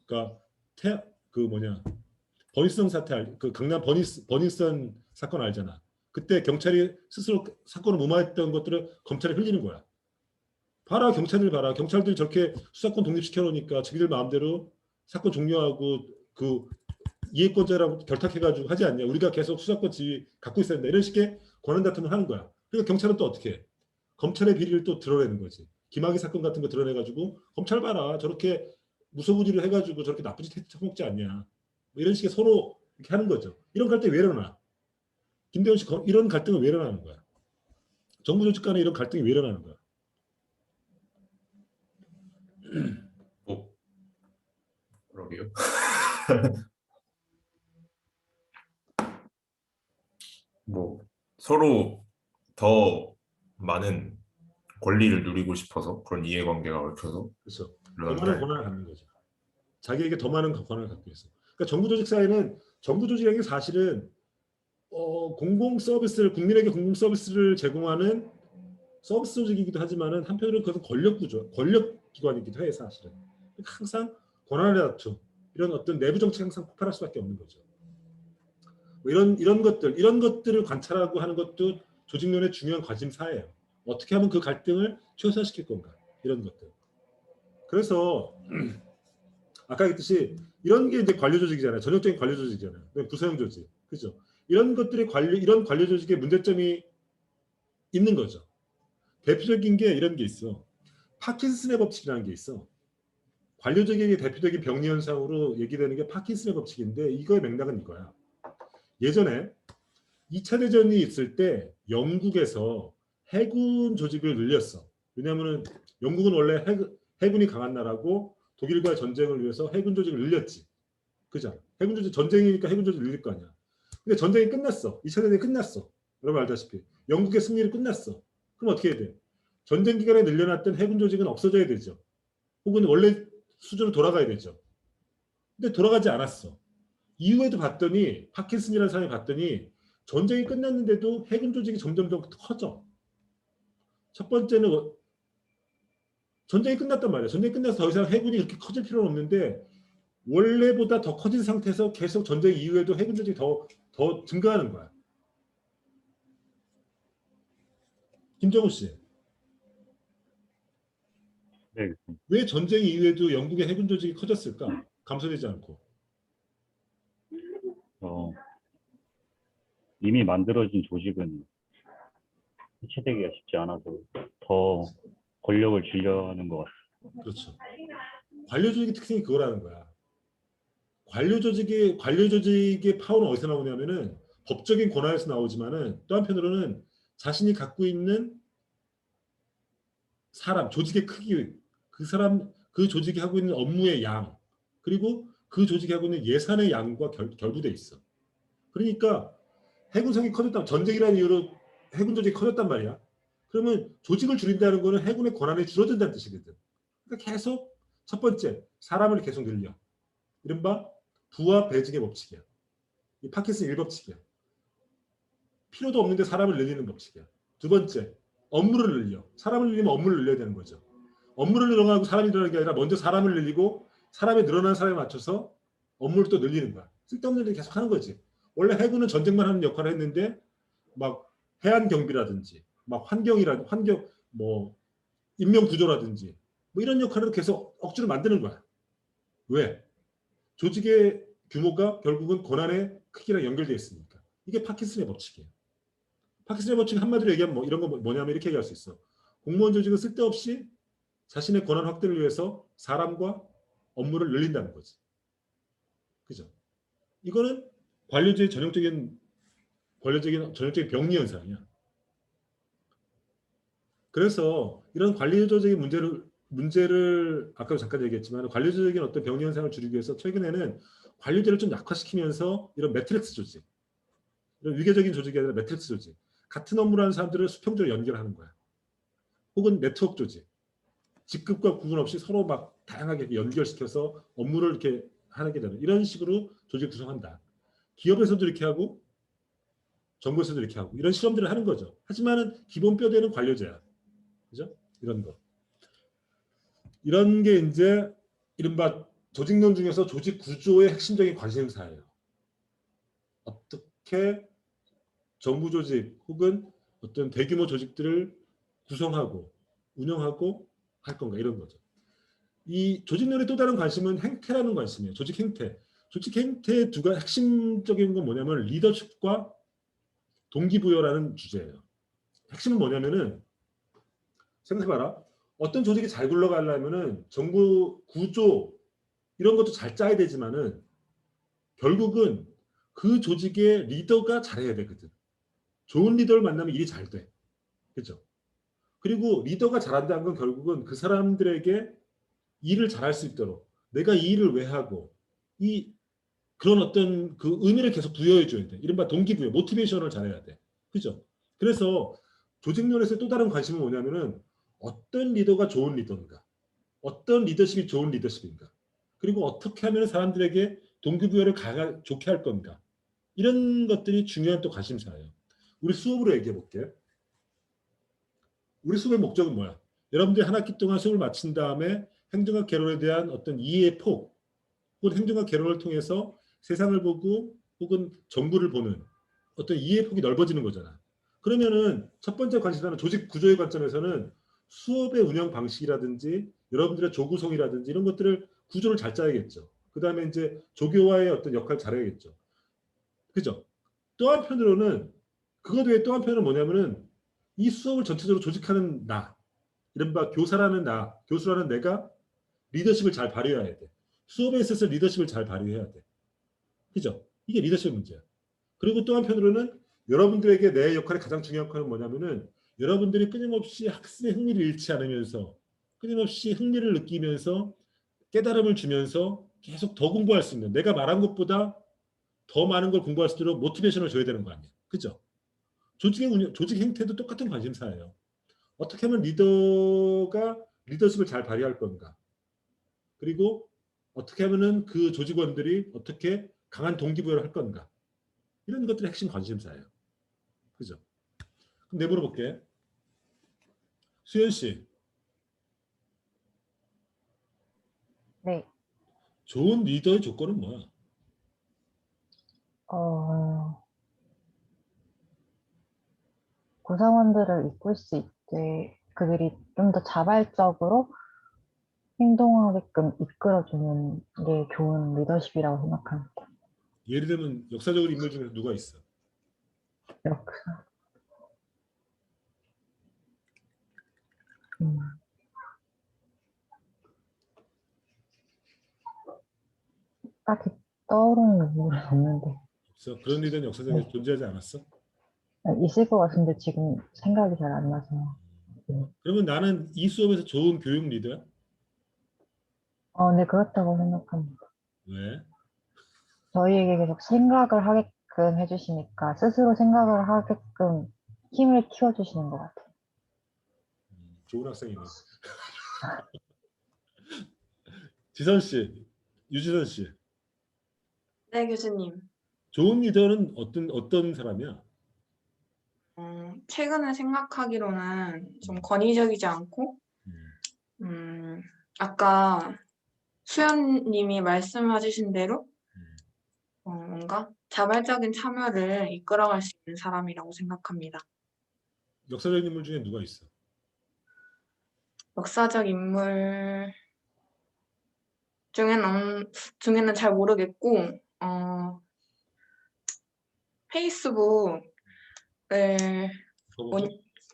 Speaker 1: 그 강남 버닝썬 사건 알잖아. 그때 경찰이 스스로 사건을 무마했던 것들을 검찰에 흘리는 거야. 봐라, 경찰들 봐라. 경찰들이 저렇게 수사권 독립시켜 놓으니까 자기들 마음대로 사건 종료하고 그 이해권자라고 결탁해가지고 하지 않냐. 우리가 계속 수사권 지위 갖고 있어야 된다. 이런 식의 권한 다툼을 하는 거야. 그러니까 경찰은 또 어떻게 해? 검찰의 비리를 또 드러내는 거지. 김학의 사건 같은 거 드러내가지고 검찰 봐라 저렇게 무소부지를 해가지고 저렇게 나쁜 짓 처먹지 않냐. 뭐 이런 식의 서로 이렇게 하는 거죠. 이런 갈등이 왜 일어나? 김대원 씨 이런 갈등은 왜 일어나는 거야? 정부 조직 간에 이런 갈등이 왜 일어나는 거야?
Speaker 3: 그러게요. 뭐 서로 더 많은 권리를 누리고 싶어서 그런 이해관계가 얽혀서
Speaker 1: 그렇죠. 더
Speaker 3: 그런
Speaker 1: 많은 권한을 갖는 거죠. 자기에게 더 많은 권한을 갖기 위해서. 그러니까 정부 조직 사회는 정부 조직에게 사실은 공공 서비스를 국민에게 공공 서비스를 제공하는 서비스 조직이기도 하지만은 한편으로는 그것은 권력 구조, 권력 기관이기도 해 사실은. 그러니까 항상 권한의 다툼 이런 어떤 내부 정책이 항상 폭발할 수밖에 없는 거죠. 뭐 이런 것들을 관찰하고 하는 것도 조직론의 중요한 관심사예요. 어떻게 하면 그 갈등을 최소화시킬 건가 이런 것들. 그래서 아까 했듯이 이런 게 이제 관료 조직이잖아요. 전형적인 관료 조직이잖아요. 부서형 조직, 그죠? 이런 것들의 이런 관료 조직의 문제점이 있는 거죠. 대표적인 게 이런 게 있어. 파킨슨의 법칙이라는 게 있어. 관료 조직의 대표적인 병리 현상으로 얘기되는 게 파킨슨의 법칙인데 이거의 맥락은 이거야. 예전에 2차 대전이 있을 때 영국에서 해군 조직을 늘렸어. 왜냐하면 영국은 원래 해군이 강한 나라고 독일과의 전쟁을 위해서 해군 조직을 늘렸지. 그죠? 해군 조직 전쟁이니까 해군 조직을 늘릴 거 아니야. 근데 전쟁이 끝났어. 2차 대전이 끝났어. 여러분 알다시피 영국의 승리로 끝났어. 그럼 어떻게 해야 돼? 전쟁 기간에 늘려놨던 해군 조직은 없어져야 되죠. 혹은 원래 수준으로 돌아가야 되죠. 근데 돌아가지 않았어. 이후에도 봤더니 파킨슨이라는 사람이 봤더니 전쟁이 끝났는데도 해군 조직이 점점 더 커져. 첫 번째는 전쟁이 끝났단 말이야. 전쟁이 끝나서 더 이상 해군이 그렇게 커질 필요는 없는데 원래보다 더 커진 상태에서 계속 전쟁 이후에도 해군 조직이 더 증가하는 거야. 김정우 씨.
Speaker 15: 네.
Speaker 1: 왜 전쟁 이후에도 영국의 해군 조직이 커졌을까? 감소되지 않고.
Speaker 15: 이미 만들어진 조직은 해체되기가 쉽지 않아서 더 권력을 쥐려는 것 같아요.
Speaker 1: 그렇죠. 관료 조직의 특징이 그거라는 거야. 관료 조직의 파워는 어디서 나오냐면은 법적인 권한에서 나오지만은 또 한편으로는 자신이 갖고 있는 사람, 조직의 크기, 그 조직이 하고 있는 업무의 양, 그리고 그 조직이 하고 있는 예산의 양과 결부돼 있어. 그러니까 해군성이 커졌다, 전쟁이라는 이유로 해군 조직이 커졌단 말이야. 그러면 조직을 줄인다는 거는 해군의 권한이 줄어든다는 뜻이거든. 그러니까 계속 첫 번째, 사람을 계속 늘려. 이른바 부하 배직의 법칙이야. 이 파킨슨 1법칙이야. 필요도 없는데 사람을 늘리는 법칙이야. 두 번째, 업무를 늘려. 사람을 늘리면 업무를 늘려야 되는 거죠. 업무를 늘어나고 사람이 늘어나는 게 아니라 먼저 사람을 늘리고 사람이 늘어나는 사람에 맞춰서 업무를 또 늘리는 거야. 쓸데없는 일을 계속 하는 거지. 원래 해군은 전쟁만 하는 역할을 했는데 막 해안 경비라든지 막 환경 뭐 인명 구조라든지 뭐 이런 역할을 계속 억지로 만드는 거야. 왜? 조직의 규모가 결국은 권한의 크기랑 연결되어 있으니까. 이게 파킨슨의 법칙이에요. 파킨슨의 법칙 한마디로 얘기하면 뭐 이런 거 뭐냐면 이렇게 얘기할 수 있어. 공무원 조직은 쓸데없이 자신의 권한 확대를 위해서 사람과 업무를 늘린다는 거지. 그죠? 이거는 관료제의 전형적인 병리 현상이야. 그래서 이런 관료 조직의 문제를 아까도 잠깐 얘기했지만 관료 조직의 어떤 병리 현상을 줄이기 위해서 최근에는 관료제를 좀 약화시키면서 이런 매트릭스 조직, 이런 위계적인 조직이 아니라 매트릭스 조직, 같은 업무를 하는 사람들을 수평적으로 연결하는 거야. 혹은 네트워크 조직, 직급과 구분 없이 서로 막 다양하게 연결시켜서 업무를 이렇게 하게 되는 이런 식으로 조직 구성한다. 기업에서도 이렇게 하고 정부에서도 이렇게 하고 이런 실험들을 하는 거죠. 하지만은 기본 뼈대는 관료제야. 그죠? 이런 거. 이런 게 이제 이른바 조직론 중에서 조직 구조의 핵심적인 관심사예요. 어떻게 정부 조직 혹은 어떤 대규모 조직들을 구성하고 운영하고 할 건가 이런 거죠. 이 조직론의 또 다른 관심은 행태라는 관심이에요. 조직 행태. 조직 행태의 두 가지 핵심적인 건 뭐냐면 리더십과 동기부여라는 주제예요. 핵심은 뭐냐면은 생각해봐라. 어떤 조직이 잘 굴러가려면은 정부 구조 이런 것도 잘 짜야 되지만은 결국은 그 조직의 리더가 잘해야 되거든. 좋은 리더를 만나면 일이 잘 돼. 그죠? 그리고 리더가 잘한다는 건 결국은 그 사람들에게 일을 잘할 수 있도록 내가 이 일을 왜 하고 이 그런 어떤 그 의미를 계속 부여해 줘야 돼. 이른바 동기부여, 모티베이션을 잘해야 돼. 그죠? 그래서 조직론에서 또 다른 관심은 뭐냐면은 어떤 리더가 좋은 리더인가? 어떤 리더십이 좋은 리더십인가? 그리고 어떻게 하면 사람들에게 동기부여를 좋게 할 건가? 이런 것들이 중요한 또 관심사예요. 우리 수업으로 얘기해 볼게요. 우리 수업의 목적은 뭐야? 여러분들이 한 학기 동안 수업을 마친 다음에 행정학 개론에 대한 어떤 이해의 폭, 혹은 행정학 개론을 통해서 세상을 보고 혹은 정부를 보는 어떤 이해의 폭이 넓어지는 거잖아. 그러면은 첫 번째 관심사는 조직 구조의 관점에서는 수업의 운영 방식이라든지 여러분들의 조구성이라든지 이런 것들을 구조를 잘 짜야겠죠. 그 다음에 이제 조교와의 어떤 역할을 잘해야겠죠. 그죠? 또 한편으로는 그것 외에 또 한편은 뭐냐면은 이 수업을 전체적으로 조직하는 나, 이른바 교사라는 나, 교수라는 내가 리더십을 잘 발휘해야 돼. 수업에 있어서 리더십을 잘 발휘해야 돼. 그죠? 이게 리더십 문제야. 그리고 또 한편으로는 여러분들에게 내 역할이 가장 중요한 역할은 뭐냐면은 여러분들이 끊임없이 학습의 흥미를 잃지 않으면서 끊임없이 흥미를 느끼면서 깨달음을 주면서 계속 더 공부할 수 있는 내가 말한 것보다 더 많은 걸 공부할 수 있도록 모티베이션을 줘야 되는 거 아니에요. 그죠? 조직 행태도 똑같은 관심사예요. 어떻게 하면 리더가 리더십을 잘 발휘할 건가? 그리고 어떻게 하면은 그 조직원들이 어떻게 강한 동기부여를 할 건가? 이런 것들이 핵심 관심사예요. 그죠? 그럼 내가 물어볼게. 수현 씨.
Speaker 17: 네.
Speaker 1: 좋은 리더의 조건은 뭐야?
Speaker 17: 구성원들을 이끌 수 있게 그들이 좀 더 자발적으로 행동하게끔 이끌어주는 게 좋은 리더십이라고 생각합니다.
Speaker 1: 예를 들면 역사적인 인물 중에 누가 있어?
Speaker 17: 역사. 딱히 떠오르는 인물은 없는데
Speaker 1: 없어. 그런 리더는 역사적으로 존재하지 않았어?
Speaker 17: 있을 것 같은데 지금 생각이 잘 안 나서.
Speaker 1: 그러면 나는 이 수업에서 좋은 교육 리더야?
Speaker 17: 네, 그렇다고 생각합니다.
Speaker 1: 왜?
Speaker 17: 저희에게 계속 생각을 하게끔 해주시니까 스스로 생각을 하게끔 힘을 키워주시는 것 같아요.
Speaker 1: 좋은 학생이네. 지선 씨, 유지선 씨.
Speaker 6: 네, 교수님.
Speaker 1: 좋은 리더는 어떤 사람이야?
Speaker 6: 최근에 생각하기로는 좀 권위적이지 않고, 아까 수연님이 말씀해주신 대로 뭔가 자발적인 참여를 이끌어갈 수 있는 사람이라고 생각합니다.
Speaker 1: 역사적인 인물 중에 누가 있어?
Speaker 6: 역사적 인물 중에는 잘 모르겠고, 페이스북을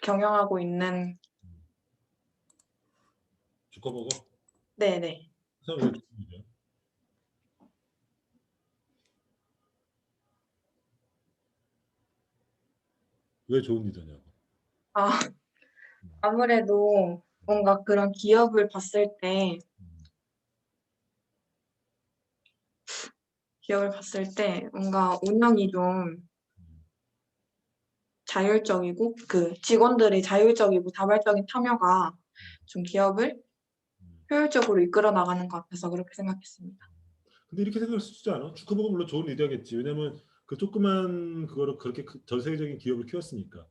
Speaker 6: 경영하고 있는
Speaker 1: 주커버거?
Speaker 6: 네네.
Speaker 1: 왜 좋은 리더냐고?
Speaker 6: 아무래도 뭔가 그런 기업을 봤을 때 뭔가 운영이 좀 자율적이고 그 직원들의 자율적이고 자발적인 참여가 좀 기업을 효율적으로 이끌어 나가는 것 같아서 그렇게 생각했습니다.
Speaker 1: 근데 이렇게 생각할 수 있지 않아? 주커버거 물론 좋은 리더겠지. 왜냐면 그 조그만 그거를 그렇게 전 세계적인 기업을 키웠으니까.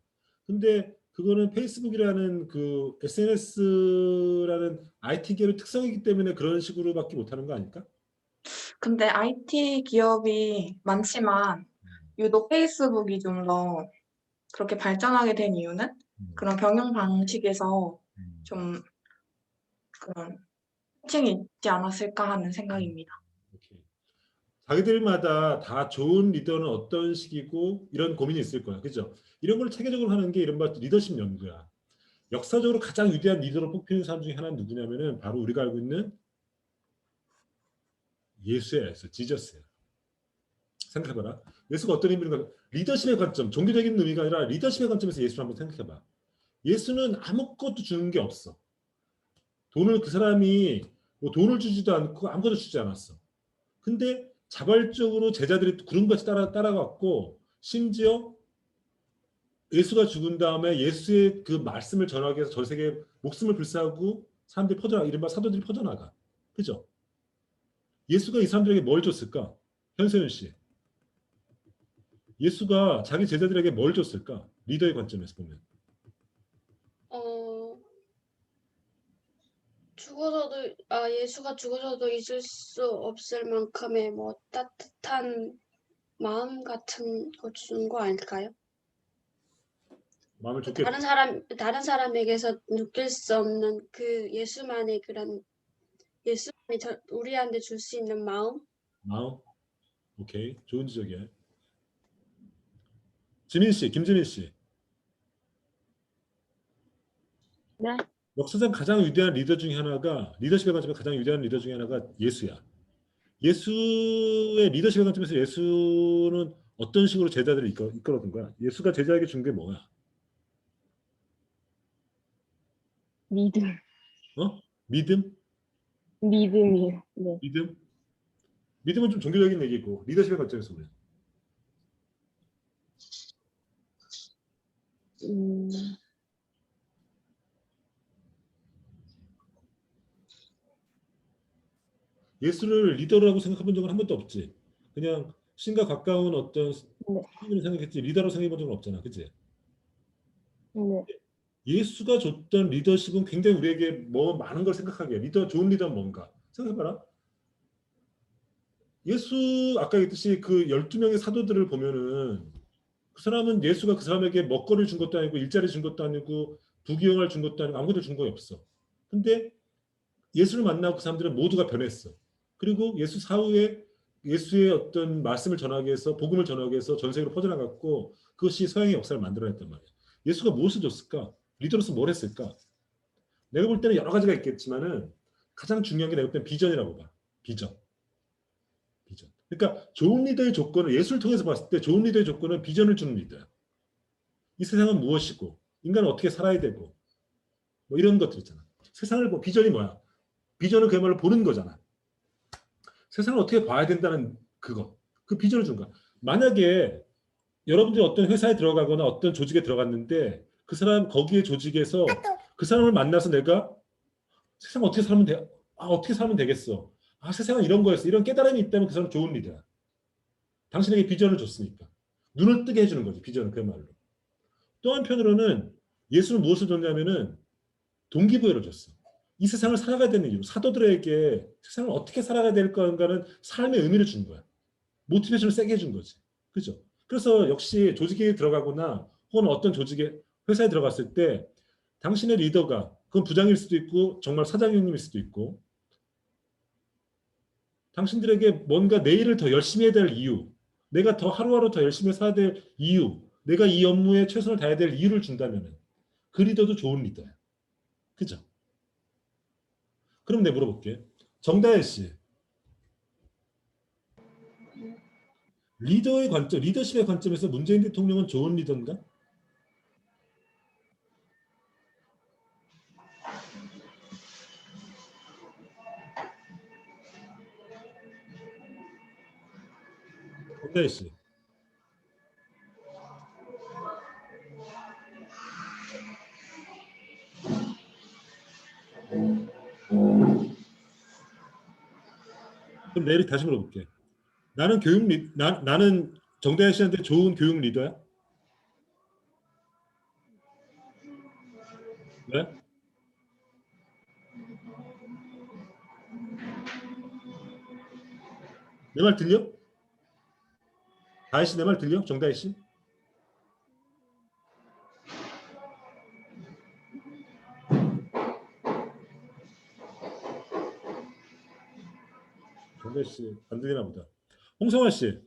Speaker 1: 근데 그거는 페이스북이라는 그 SNS라는 IT 기업의 특성이기 때문에 그런 식으로밖에 못하는 거 아닐까?
Speaker 6: 근데 IT 기업이 많지만 유독 페이스북이 좀 더 그렇게 발전하게 된 이유는 그런 경영 방식에서 좀 그런 특징이 있지 않았을까 하는 생각입니다.
Speaker 1: 자기들마다 다 좋은 리더는 어떤 식이고 이런 고민이 있을 거야. 그죠? 이런 걸 체계적으로 하는 게 이른바 리더십 연구야. 역사적으로 가장 위대한 리더로 뽑히는 사람 중에 하나는 누구냐면은 바로 우리가 알고 있는 예수예요. 지저스예요. 생각해봐라. 예수가 어떤 의미인가? 리더십의 관점, 종교적인 의미가 아니라 리더십의 관점에서 예수를 한번 생각해봐. 예수는 아무것도 주는 게 없어. 돈을 그 사람이 뭐 돈을 주지도 않고 아무것도 주지 않았어. 근데 자발적으로 제자들이 구름같이 따라갔고 심지어 예수가 죽은 다음에 예수의 그 말씀을 전하기 위해서 전 세계에 목숨을 불사하고 사람들이 퍼져나가, 이른바 사도들이 퍼져나가. 그죠? 예수가 이 사람들에게 뭘 줬을까? 현세윤 씨. 예수가 자기 제자들에게 뭘 줬을까? 리더의 관점에서 보면.
Speaker 18: 예수가 죽어서도 있을 수 없을 만큼의 뭐 따뜻한 마음 같은 거 주는 거 아닐까요?
Speaker 1: 마음을 좋게
Speaker 18: 다른 사람에게서 느낄 수 없는 그 예수만의 그런 예수만이 우리한테 줄 수 있는 마음?
Speaker 1: 오케이. 좋은 지적이야. 지민 씨, 김지민 씨.
Speaker 13: 네.
Speaker 1: 역사상 가장 위대한 리더 중에 하나가 리더십의 관점에서 가장 위대한 리더 중에 하나가 예수야. 예수의 리더십의 관점에서 예수는 어떤 식으로 제자들을 이끌어둔 거야? 예수가 제자에게 준 게 뭐야?
Speaker 13: 믿음.
Speaker 1: 믿음?
Speaker 13: 믿음이요. 네.
Speaker 1: 믿음? 믿음은 좀 종교적인 얘기고 리더십의 관점에서 보면. 예수를 리더라고 생각해본 적은 한 번도 없지. 그냥 신과 가까운 어떤 사람을 생각했지 리더라고 생각해본 적은 없잖아. 그치?
Speaker 13: 네.
Speaker 1: 예수가 줬던 리더십은 굉장히 우리에게 뭐 많은 걸 생각하게 해. 좋은 리더는 뭔가? 생각해봐라. 예수 아까 얘기했듯이 그 12명의 사도들을 보면은 그 사람은 예수가 그 사람에게 먹거리를 준 것도 아니고 일자리 준 것도 아니고 부귀영화를 준 것도 아니고 아무것도 준 거 없어. 근데 예수를 만나고 그 사람들은 모두가 변했어. 그리고 예수 사후에 예수의 어떤 말씀을 전하기 위해서 복음을 전하기 위해서 전 세계로 퍼져나갔고 그것이 서양의 역사를 만들어냈단 말이야. 예수가 무엇을 줬을까? 리더로서 뭘 했을까? 내가 볼 때는 여러 가지가 있겠지만은 가장 중요한 게 내가 볼 때는 비전이라고 봐. 비전. 그러니까 좋은 리더의 조건은 예수를 통해서 봤을 때 좋은 리더의 조건은 비전을 주는 리더야. 이 세상은 무엇이고 인간은 어떻게 살아야 되고 뭐 이런 것들 있잖아. 세상을 비전이 뭐야? 비전은 그야말로 보는 거잖아. 세상을 어떻게 봐야 된다는 그거. 그 비전을 준 거야. 만약에 여러분들이 어떤 회사에 들어가거나 어떤 조직에 들어갔는데 그 사람 거기에 조직에서 그 사람을 만나서 내가 세상 어떻게 살면 돼? 어떻게 살면 되겠어? 세상은 이런 거였어. 이런 깨달음이 있다면 그 사람은 좋은 리더야. 당신에게 비전을 줬으니까. 눈을 뜨게 해주는 거지. 비전은 그야말로. 또 한편으로는 예수는 무엇을 줬냐면은 동기부여를 줬어. 이 세상을 살아가야 되는 이유. 사도들에게 세상을 어떻게 살아가야 될 건가는 삶의 의미를 준 거야. 모티베이션을 세게 해준 거지. 그죠? 그래서 역시 조직에 들어가거나 혹은 어떤 조직에 회사에 들어갔을 때 당신의 리더가 그건 부장일 수도 있고 정말 사장님일 수도 있고 당신들에게 뭔가 내일을 더 열심히 해야 될 이유, 내가 더 하루하루 더 열심히 살아야 될 이유, 내가 이 업무에 최선을 다해야 될 이유를 준다면 그 리더도 좋은 리더야. 그죠? 그럼 내가 물어볼게. 정다혜 씨. 리더의 관점, 리더십의 관점에서 문재인 대통령은 좋은 리더인가? 정다혜 씨. 그럼 내일 다시 물어볼게. 나는 나는 정다혜 씨한테 좋은 교육 리더야? 왜? 내 말 들려? 다혜 씨 내 말 들려? 정다혜 씨? 정다혜 씨 안 들리나 보다. 홍성환 씨.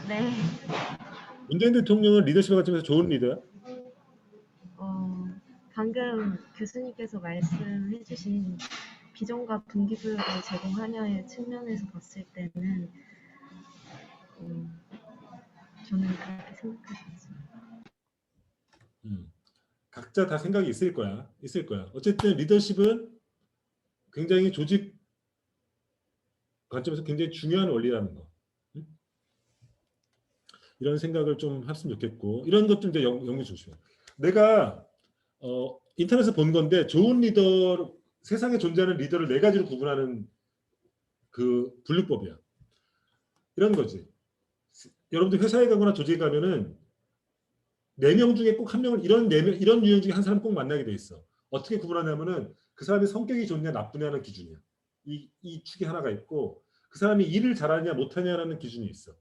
Speaker 4: 네.
Speaker 1: 문재인 대통령은 리더십의 관점에서 좋은 리더야?
Speaker 19: 방금 교수님께서 말씀해주신 비전과 동기부여를 제공하냐의 측면에서 봤을 때는 저는 그렇게 생각했습니다.
Speaker 1: 각자 다 생각이 있을 거야. 있을 거야. 어쨌든 리더십은 굉장히 조직 관점에서 굉장히 중요한 원리라는 거. 이런 생각을 좀 했으면 좋겠고, 이런 것도 이제 연구 조심해. 내가 인터넷에서 본 건데, 좋은 리더, 세상에 존재하는 리더를 4가지로 구분하는 그 분류법이야. 이런 거지. 여러분들 회사에 가거나 조직에 가면은 4명 중에 꼭 1명을 이런 유형 중에 한 사람 꼭 만나게 돼 있어. 어떻게 구분하냐면은 그 사람이 성격이 좋냐 나쁘냐는 기준이야. 이 축이 하나가 있고, 그 사람이 일을 잘하냐 못하냐라는 기준이 있어.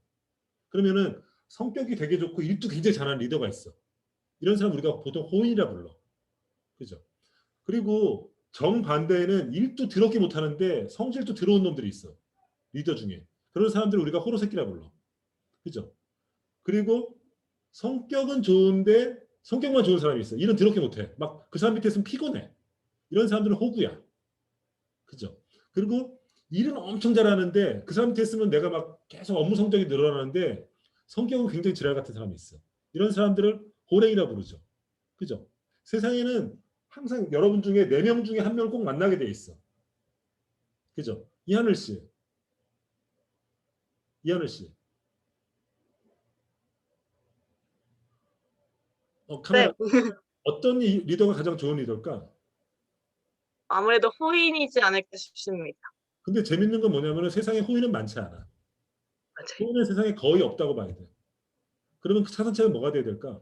Speaker 1: 그러면은 성격이 되게 좋고 일도 굉장히 잘하는 리더가 있어. 이런 사람 우리가 보통 호인이라 불러. 그죠? 그리고 정반대에는 일도 더럽게 못하는데 성질도 더러운 놈들이 있어. 리더 중에. 그런 사람들을 우리가 호로새끼라 불러. 그죠? 그리고 성격은 좋은데 성격만 좋은 사람이 있어. 일은 더럽게 못해. 막 그 사람 밑에 있으면 피곤해. 이런 사람들은 호구야. 그죠? 그리고 일은 엄청 잘하는데 그 사람 밑에 있으면 내가 막 계속 업무 성적이 늘어나는데 성격은 굉장히 지랄 같은 사람이 있어. 이런 사람들을 호랭이라 부르죠. 그죠? 세상에는 항상 여러분 중에 4명 중에 1명을 꼭 만나게 돼 있어. 그죠? 이하늘 씨. 이하늘 씨. 카메라.
Speaker 12: 네.
Speaker 1: 어떤 리더가 가장 좋은 리더일까?
Speaker 12: 아무래도 호인이지 않을까 싶습니다.
Speaker 1: 근데 재밌는 건 뭐냐면 세상에 호인은 많지 않아. 호인은 세상에 거의 없다고 봐야 돼. 그러면 그 차선책은 뭐가 돼야 될까?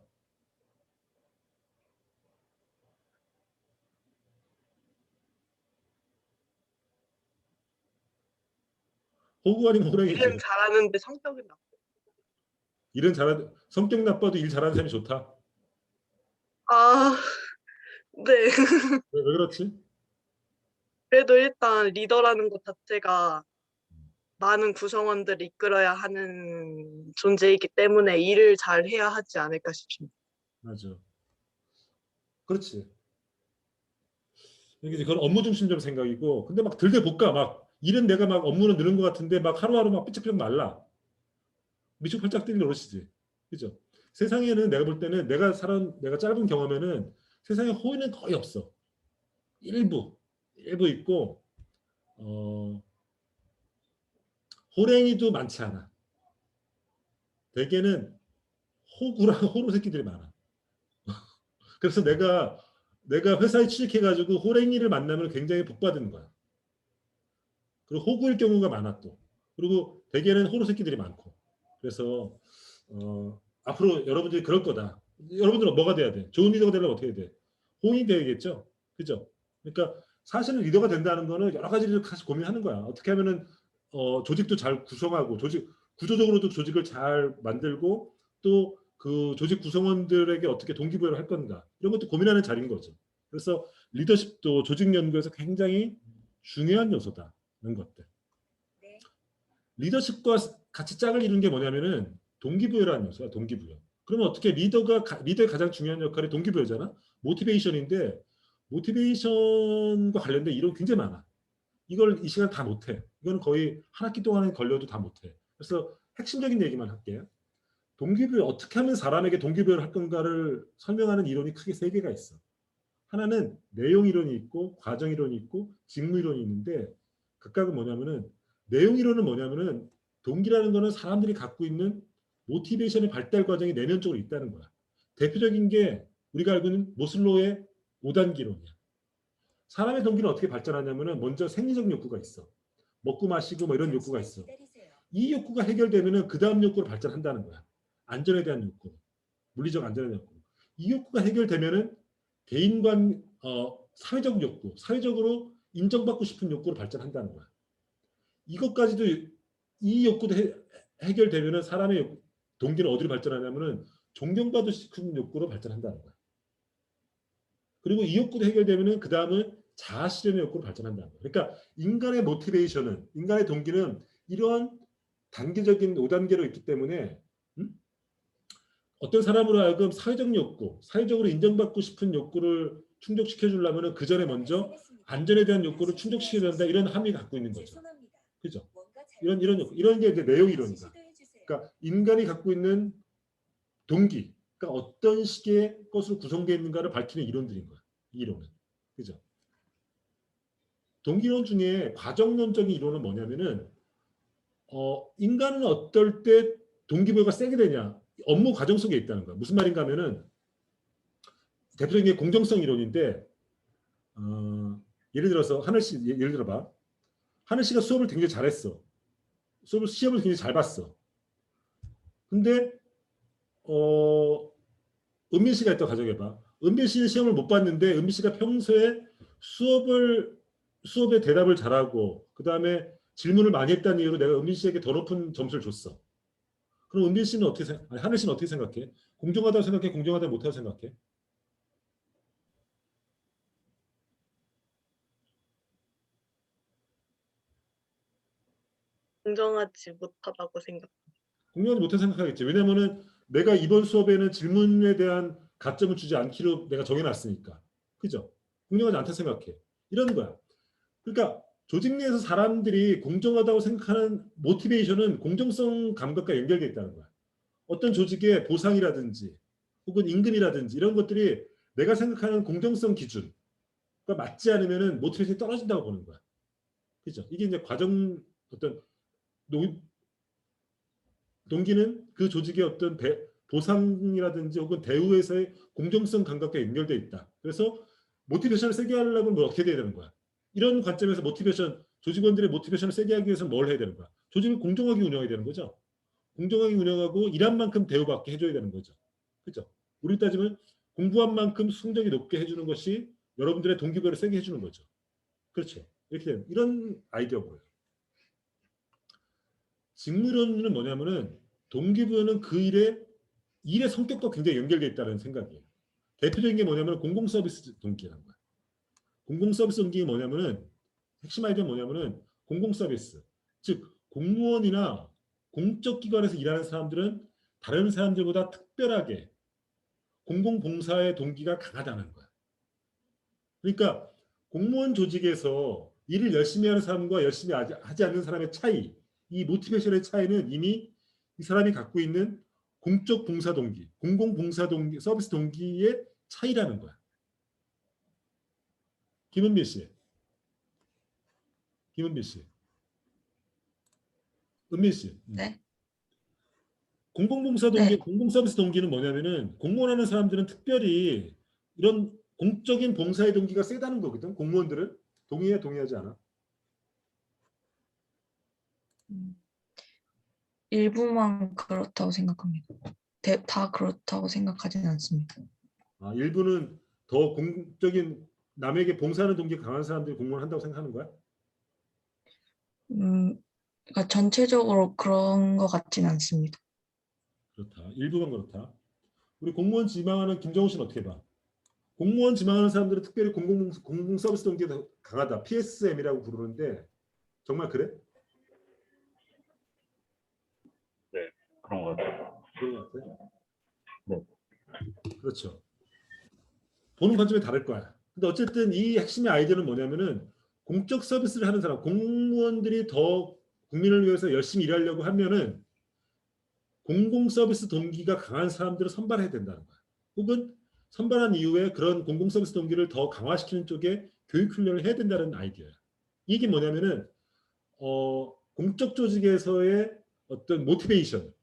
Speaker 1: 호구 아니면 호랭이지.
Speaker 12: 일은 잘하는데 성격은 나빠.
Speaker 1: 일은 잘하 성격 나빠도 일 잘하는 사람이 좋다.
Speaker 12: 아, 네.
Speaker 1: 왜 그렇지?
Speaker 12: 그래도 일단 리더라는 것 자체가 많은 구성원들을 이끌어야 하는 존재이기 때문에 일을 잘 해야 하지 않을까 싶습니다.
Speaker 1: 맞아. 그렇지. 이게 그건 업무 중심적 생각이고, 근데 막 들들 볶아. 막 일은 내가 막 업무는 느는 것 같은데 막 하루하루 막 삐쩍삐쩍 말라. 미쳐 팔짝 뛰는 노릇이지. 그죠? 세상에는 내가 볼 때는 내가 짧은 경험에는 세상에 호의는 거의 없어. 일부 있고, 호랭이도 많지 않아. 대개는 호구랑 호로 새끼들이 많아. 그래서 내가 회사에 취직해가지고 호랭이를 만나면 굉장히 복받는 거야. 그리고 호구일 경우가 많아 또. 그리고 대개는 호로 새끼들이 많고. 그래서 앞으로 여러분들이 그럴 거다. 여러분들은 뭐가 돼야 돼? 좋은 리더가 되려면 어떻게 해야 돼? 호인이 돼야겠죠. 그죠? 그러니까 사실은 리더가 된다는 거는 여러 가지를 같이 고민하는 거야. 어떻게 하면은 조직도 잘 구성하고 구조적으로도 조직을 잘 만들고 또 그 조직 구성원들에게 어떻게 동기부여를 할 건가 이런 것도 고민하는 자리인 거죠. 그래서 리더십도 조직 연구에서 굉장히 중요한 요소다는 것들. 리더십과 같이 짝을 이루는 게 뭐냐면은 동기부여라는 요소야. 동기부여. 그러면 어떻게 리더의 가장 중요한 역할이 동기부여잖아. 모티베이션인데 모티베이션과 관련된 이론 굉장히 많아. 이걸 이 시간 다 못해. 이거는 거의 한 학기 동안에 걸려도 다 못해. 그래서 핵심적인 얘기만 할게요. 동기부여, 어떻게 하면 사람에게 동기부여를 할 건가를 설명하는 이론이 크게 3개가 있어. 하나는 내용 이론이 있고 과정 이론이 있고 직무 이론이 있는데 각각은 뭐냐면은 내용 이론은 뭐냐면은 동기라는 거는 사람들이 갖고 있는 모티베이션의 발달 과정이 내면적으로 있다는 거야. 대표적인 게 우리가 알고 있는 모슬로의 5단계 이론이야. 사람의 동기는 어떻게 발전하냐면은 먼저 생리적 욕구가 있어. 먹고 마시고 뭐 이런 욕구가 있어. 이 욕구가 해결되면은 그 다음 욕구로 발전한다는 거야. 안전에 대한 욕구, 물리적 안전에 대한 욕구. 이 욕구가 해결되면은 개인간 사회적 욕구, 사회적으로 인정받고 싶은 욕구로 발전한다는 거야. 이것까지도 이 욕구도 해결되면은 사람의 동기는 어디로 발전하냐면은 존경받고 싶은 욕구로 발전한다는 거야. 그리고 이 욕구도 해결되면은 그 다음은 자아 실현의 욕구로 발전한다는 거야. 그러니까 인간의 모티베이션은, 인간의 동기는 이러한 단계적인 5단계로 있기 때문에 어떤 사람으로 하여금 사회적 욕구, 사회적으로 인정받고 싶은 욕구를 충족시켜 주려면은 그 전에 먼저 안전에 대한 욕구를 충족시켜야 된다 이런 함의가 갖고 있는 거죠. 그죠? 이런 게 이제 내용 이론이다. 그러니까 인간이 갖고 있는 동기, 그러니까 어떤 식의 것으로 구성되어 있는가를 밝히는 이론들인 거야. 이 이론은. 그죠? 동기론 중에 과정론적인 이론은 뭐냐면은 인간은 어떨 때 동기부여가 세게 되냐? 업무 과정 속에 있다는 거야. 무슨 말인가 하면은 대표적인 게 공정성 이론인데 예를 들어서 하늘 씨 예를 들어봐. 하늘 씨가 수업을 굉장히 잘했어. 시험을 굉장히 잘 봤어. 근데 은빈 씨가 있다고 가정해봐. 은빈 씨는 시험을 못 봤는데 은빈 씨가 평소에 수업에 대답을 잘하고 그 다음에 질문을 많이 했다는 이유로 내가 은빈 씨에게 더 높은 점수를 줬어. 그럼 은빈 씨는 하늘 씨는 어떻게 생각해? 공정하다고 생각해? 공정하다고 못하다고 생각해?
Speaker 12: 공정하지 못하다고 생각.
Speaker 1: 공정하지 못하다고 생각하겠지. 왜냐면은 내가 이번 수업에는 질문에 대한 가점을 주지 않기로 내가 정해놨으니까. 그죠? 공정하지 않다고 생각해. 이런 거야. 그러니까 조직 내에서 사람들이 공정하다고 생각하는 모티베이션은 공정성 감각과 연결되어 있다는 거야. 어떤 조직의 보상이라든지 혹은 임금이라든지 이런 것들이 내가 생각하는 공정성 기준과 맞지 않으면은 모티베이션이 떨어진다고 보는 거야. 그죠? 이게 이제 과정 어떤 동기는 그 조직의 어떤 보상이라든지 혹은 대우에서의 공정성 감각과 연결되어 있다. 그래서 모티베이션을 세게 하려면 뭐 어떻게 돼야 되는 거야? 이런 관점에서 조직원들의 모티베이션을 세게 하기 위해서는 뭘 해야 되는 거야? 조직을 공정하게 운영해야 되는 거죠. 공정하게 운영하고 일한 만큼 대우받게 해줘야 되는 거죠. 그죠? 우리 따지면 공부한 만큼 성적이 높게 해주는 것이 여러분들의 동기부여를 세게 해주는 거죠. 그렇죠. 이렇게 되는 이런 아이디어고요. 직무론은 뭐냐면은 동기부여는 그 일의 성격과 굉장히 연결되어 있다는 생각이에요. 대표적인 게 뭐냐면 공공서비스 동기라는 거야. 공공서비스 동기가 뭐냐면은 핵심 아이디어는 뭐냐면은 공공서비스. 즉 공무원이나 공적 기관에서 일하는 사람들은 다른 사람들보다 특별하게 공공봉사의 동기가 강하다는 거야. 그러니까 공무원 조직에서 일을 열심히 하는 사람과 열심히 하지 않는 사람의 차이, 이 모티베이션의 차이는 이미 이 사람이 갖고 있는 공적 봉사 동기, 공공봉사 동기, 서비스 동기의 차이라는 거야. 김은빈 씨. 은빈 씨.
Speaker 6: 네.
Speaker 1: 공공봉사 동기, 공공서비스 동기는 뭐냐면은 공무원 하는 사람들은 특별히 이런 공적인 봉사의 동기가 세다는 거거든. 공무원들은 동의해 동의하지 않아?
Speaker 20: 일부만 그렇다고 생각합니다. 다 그렇다고 생각하지는 않습니다.
Speaker 1: 일부는 더 공적인 남에게 봉사하는 동기가 강한 사람들이 공무원을 한다고 생각하는 거야?
Speaker 20: 그러니까 전체적으로 그런 것 같지는 않습니다.
Speaker 1: 그렇다. 일부만 그렇다. 우리 공무원 지망하는 김정우 씨는 어떻게 봐? 공무원 지망하는 사람들은 특별히 공공 서비스 동기가 더 강하다. PSM이라고 부르는데 정말 그래?
Speaker 15: 네, 그런 것 같아요.
Speaker 1: 그런 것 같아?
Speaker 15: 네.
Speaker 1: 그렇죠. 보는 관점이 다를 거야. 근데 어쨌든 이 핵심의 아이디어는 뭐냐면은 공적 서비스를 하는 사람, 공무원들이 더 국민을 위해서 열심히 일하려고 하면은 공공 서비스 동기가 강한 사람들을 선발해야 된다는 거야. 혹은 선발한 이후에 그런 공공 서비스 동기를 더 강화시키는 쪽에 교육 훈련을 해야 된다는 아이디어야. 이게 뭐냐면은 공적 조직에서의 어떤 모티베이션은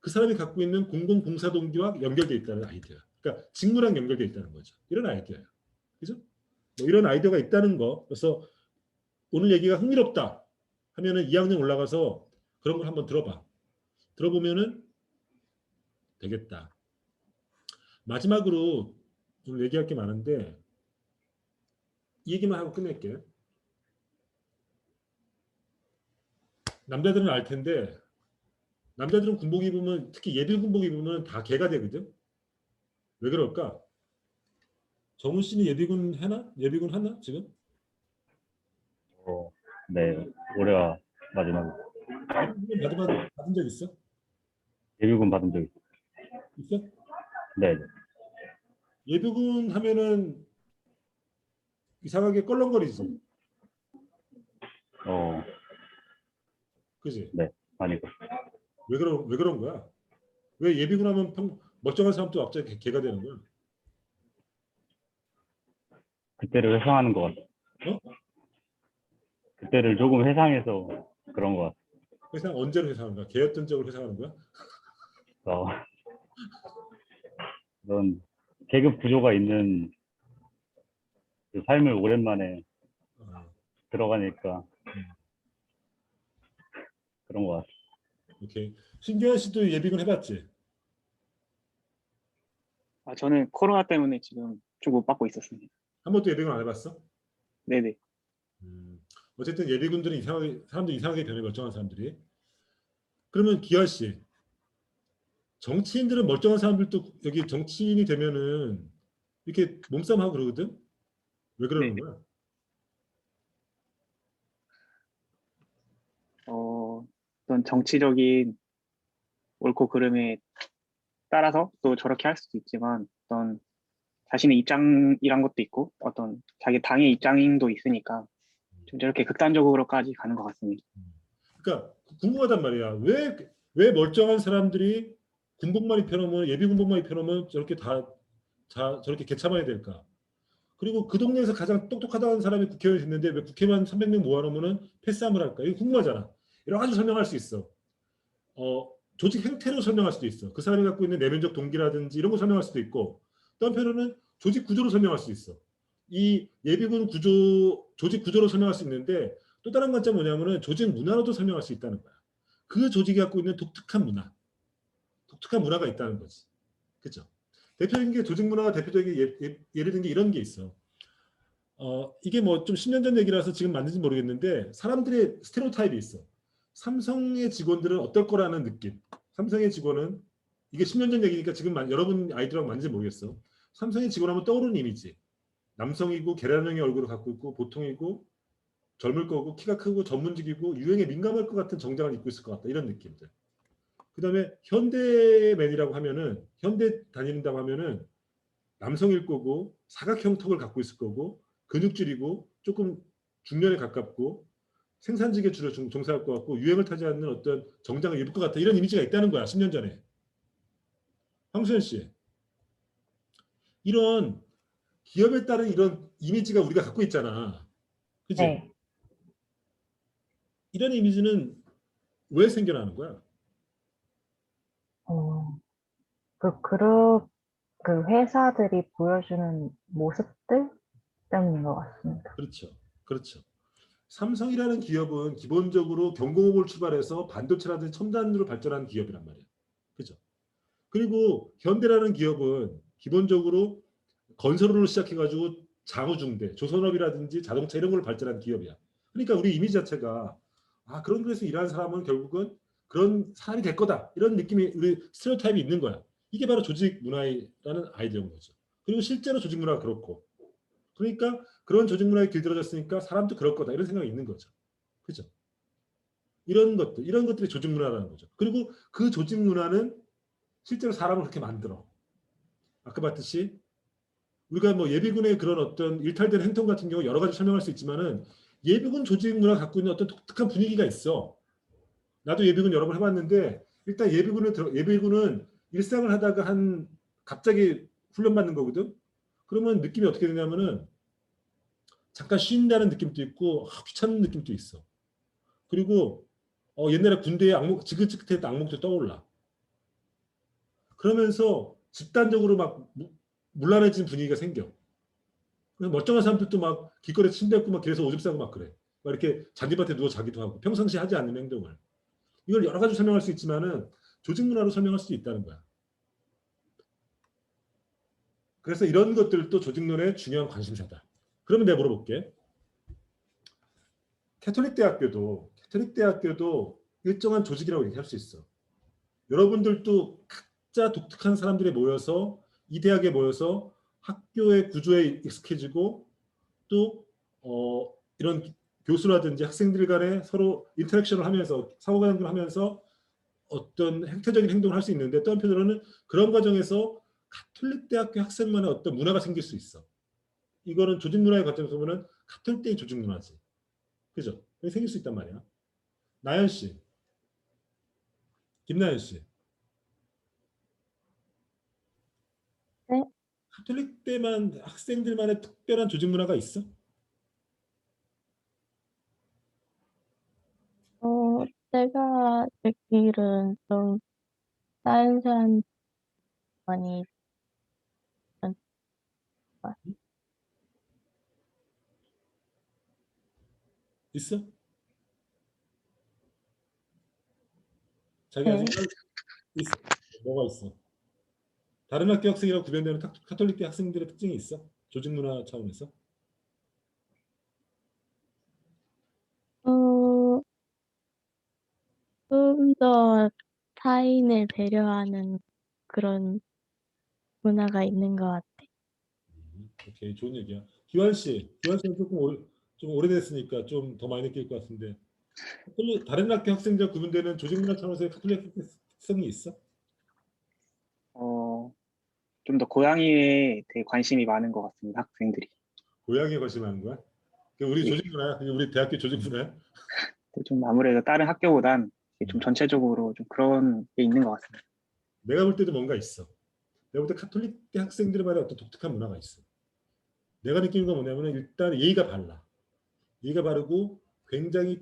Speaker 1: 그 사람이 갖고 있는 공공 봉사 동기와 연결되어 있다는 아이디어야. 그러니까 직무랑 연결되어 있다는 거죠. 이런 아이디어예요. 그죠? 뭐 이런 아이디어가 있다는 거. 그래서 오늘 얘기가 흥미롭다 하면은 2학년 올라가서 그런 걸 한번 들어봐. 들어보면은 되겠다. 마지막으로 오늘 얘기할 게 많은데 이 얘기만 하고 끝낼게. 남자들은 알 텐데 남자들은 군복 입으면 특히 예비 군복 입으면 다 개가 되거든. 왜 그럴까? 정훈 씨는 예비군 하나? 예비군 하나 지금?
Speaker 15: 네, 올해가 마지막.
Speaker 1: 받은 적 있어?
Speaker 15: 예비군 받은 적 있어?
Speaker 1: 있어?
Speaker 15: 네.
Speaker 1: 예비군 하면은 이상하게 껄렁거리지. 그지?
Speaker 15: 네, 아니고.
Speaker 1: 왜 그런 거야? 왜 예비군 하면 멀쩡한 사람도 갑자기 개가 되는 거야?
Speaker 15: 그때를 회상하는 것 같아. 그때를 조금 회상해서 그런 것 같아.
Speaker 1: 회상 언제로 회상하는 거야? 개였던 적을 회상하는 거야?
Speaker 15: 그런 계급 구조가 있는 그 삶을 오랜만에 들어가니까 그런 것 같아.
Speaker 1: 오케이. 신규현 씨도 예비군 해봤지?
Speaker 14: 저는 코로나 때문에 지금 좀 못 받고 있었습니다.
Speaker 1: 한 번도 예비군 안 해봤어?
Speaker 14: 네네.
Speaker 1: 어쨌든 예비군들은 사람들 이상하게 변해, 멀쩡한 사람들이. 그러면 기아 씨, 정치인들은 멀쩡한 사람들도 여기 정치인이 되면은 이렇게 몸싸움하고 그러거든? 왜 그러는 거야?
Speaker 14: 어떤 정치적인 옳고 그름에 따라서 또 저렇게 할 수도 있지만 어떤 자신의 입장이란 것도 있고 어떤 자기 당의 입장도 있으니까 좀 저렇게 극단적으로까지 가는 것 같습니다.
Speaker 1: 그러니까 궁금하단 말이야. 왜 멀쩡한 사람들이 군복만 입혀놓으면, 예비 군복만 입혀놓으면 저렇게 저렇게 개참아야 될까? 그리고 그 동네에서 가장 똑똑하다는 사람이 국회의원이 됐는데 왜 국회만 300명 모아놓으면 패싸움을 할까? 이거 궁금하잖아. 여러 가지 설명할 수 있어. 조직 행태로 설명할 수도 있어. 그 사람이 갖고 있는 내면적 동기라든지 이런 거 설명할 수도 있고, 또 한편으로는 조직 구조로 설명할 수 있어. 이 예비군 조직 구조로 설명할 수 있는데, 또 다른 관점은 뭐냐면은 조직 문화로도 설명할 수 있다는 거야. 그 조직이 갖고 있는 독특한 문화가 있다는 거지. 그렇죠? 대표적인 게 조직 문화가 대표적인 예를 든 게 이런 게 있어. 이게 뭐 좀 10년 전 얘기라서 지금 맞는지 모르겠는데 사람들의 스테레오타입이 있어. 삼성의 직원들은 어떨 거라는 느낌. 삼성의 직원은 이게 10년 전 얘기니까 지금 여러분 아이들하고 맞는지 모르겠어. 삼성의 직원하면 떠오르는 이미지. 남성이고 계란형의 얼굴을 갖고 있고 보통이고 젊을 거고 키가 크고 전문직이고 유행에 민감할 것 같은 정장을 입고 있을 것 같다. 이런 느낌들. 그 다음에 현대맨이라고 하면은 현대 다닌다고 하면은 남성일 거고 사각형 턱을 갖고 있을 거고 근육질이고 조금 중년에 가깝고 생산직에 주로 종사할 것 같고 유행을 타지 않는 어떤 정장을 입을 것 같다. 이런 이미지가 있다는 거야. 10년 전에. 황수현 씨. 이런 기업에 따른 이런 이미지가 우리가 갖고 있잖아. 그치?
Speaker 17: 네.
Speaker 1: 이런 이미지는 왜 생겨나는 거야?
Speaker 17: 그 회사들이 보여주는 모습들 때문인 것 같습니다.
Speaker 1: 그렇죠. 삼성이라는 기업은 기본적으로 경공업을 출발해서 반도체라든지 첨단으로 발전한 기업이란 말이야. 그죠? 그리고 현대라는 기업은 기본적으로 건설으로 시작해가지고 장우중대, 조선업이라든지 자동차 이런 걸 발전한 기업이야. 그러니까 우리 이미지 자체가 그런 곳에서 일하는 사람은 결국은 그런 사람이 될 거다. 이런 느낌이 우리 스테레오타입이 있는 거야. 이게 바로 조직 문화라는 아이디어인 거죠. 그리고 실제로 조직 문화가 그렇고. 그러니까 그런 조직 문화에 길들여졌으니까 사람도 그럴 거다. 이런 생각이 있는 거죠. 그죠? 이런 것들이 조직 문화라는 거죠. 그리고 그 조직 문화는 실제로 사람을 그렇게 만들어. 아까 봤듯이 우리가 뭐 예비군의 그런 어떤 일탈된 행동 같은 경우 여러 가지 설명할 수 있지만은 예비군 조직 문화가 갖고 있는 어떤 독특한 분위기가 있어. 나도 예비군 여러 번 해봤는데 일단 예비군은 일상을 하다가 갑자기 훈련 받는 거거든. 그러면 느낌이 어떻게 되냐면은 잠깐 쉰다는 느낌도 있고 귀찮은 느낌도 있어. 그리고 옛날에 군대에 지긋지긋했던 악몽도 떠올라. 그러면서 집단적으로 막 문란해진 분위기가 생겨. 멀쩡한 사람들도 막 길거리에 침대 있고 막 길에서 오줌 싸고 막 그래. 막 이렇게 잔디밭에 누워 자기도 하고 평상시에 하지 않는 행동을. 이걸 여러 가지 설명할 수 있지만은 조직 문화로 설명할 수도 있다는 거야. 그래서 이런 것들도 조직론의 중요한 관심사다. 그러면 내가 물어볼게. 캐톨릭 대학교도 일정한 조직이라고 얘기할 수 있어. 여러분들도 각자 독특한 사람들이 모여서 이 대학에 모여서 학교의 구조에 익숙해지고 또 이런 교수라든지 학생들 간에 서로 인터랙션을 하면서 상호작용을 하면서 어떤 행태적인 행동을 할 수 있는데 또 한편으로는 그런 과정에서 가톨릭 대학교 학생만의 어떤 문화가 생길 수 있어. 이거는 조직 문화의 관점에서 보면 가톨릭 대의 조직 문화지. 그죠? 그게 생길 수 있단 말이야. 나연 씨. 김나연 씨.
Speaker 13: 네?
Speaker 1: 가톨릭 대만 학생들만의 특별한 조직 문화가 있어?
Speaker 13: 제가 듣기로는 좀 다른 사람 많이
Speaker 1: 있어? 자기가
Speaker 13: 네.
Speaker 1: 생각 있어? 뭐가 있어? 다른 학교 학생이랑 구별되는 가톨릭 대 학생들의 특징이 있어? 조직 문화 차원에서?
Speaker 13: 좀 더 타인을 배려하는 그런 문화가 있는 것 같아.
Speaker 1: 오케이, 좋은 얘기야. 기환 씨는 좀 오래됐으니까 좀 더 많이 느낄 것 같은데 다른 학교 학생들과 구분되는 조직 문화 차원에서의 가톨릭 특성이 있어?
Speaker 14: 좀 더 고양이에 되게 관심이 많은 것 같습니다. 학생들이.
Speaker 1: 고양이에 관심하는 거야? 우리
Speaker 14: 예.
Speaker 1: 조직 문화야? 우리 대학교 조직 문화야?
Speaker 14: 좀 아무래도 다른 학교보단 좀 전체적으로 좀 그런 게 있는 것 같습니다.
Speaker 1: 내가 볼 때도 뭔가 있어. 내가 볼 때 가톨릭 대 학생들만의 어떤 독특한 문화가 있어. 내가 느끼는 건 뭐냐면 일단 예의가 발라. 예의가 바르고 굉장히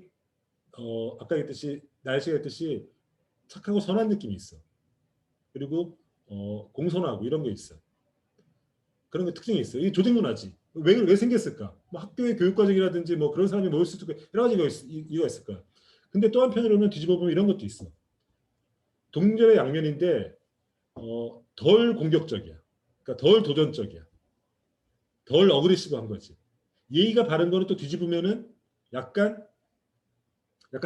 Speaker 1: 아까 했듯이 날씨가 했듯이 착하고 선한 느낌이 있어. 그리고 공손하고 이런 게 있어. 그런 게 특징이 있어. 이 조직 문화지. 왜 생겼을까? 뭐 학교의 교육 과정이라든지 뭐 그런 사람이 모일 수도 있고 여러 가지 이유가 있을 거야. 근데 또 한편으로는 뒤집어 보면 이런 것도 있어. 동전의 양면인데 덜 공격적이야. 그러니까 덜 도전적이야. 덜 어그레시브한 거지. 예의가 바른 거는 또 뒤집으면은 약간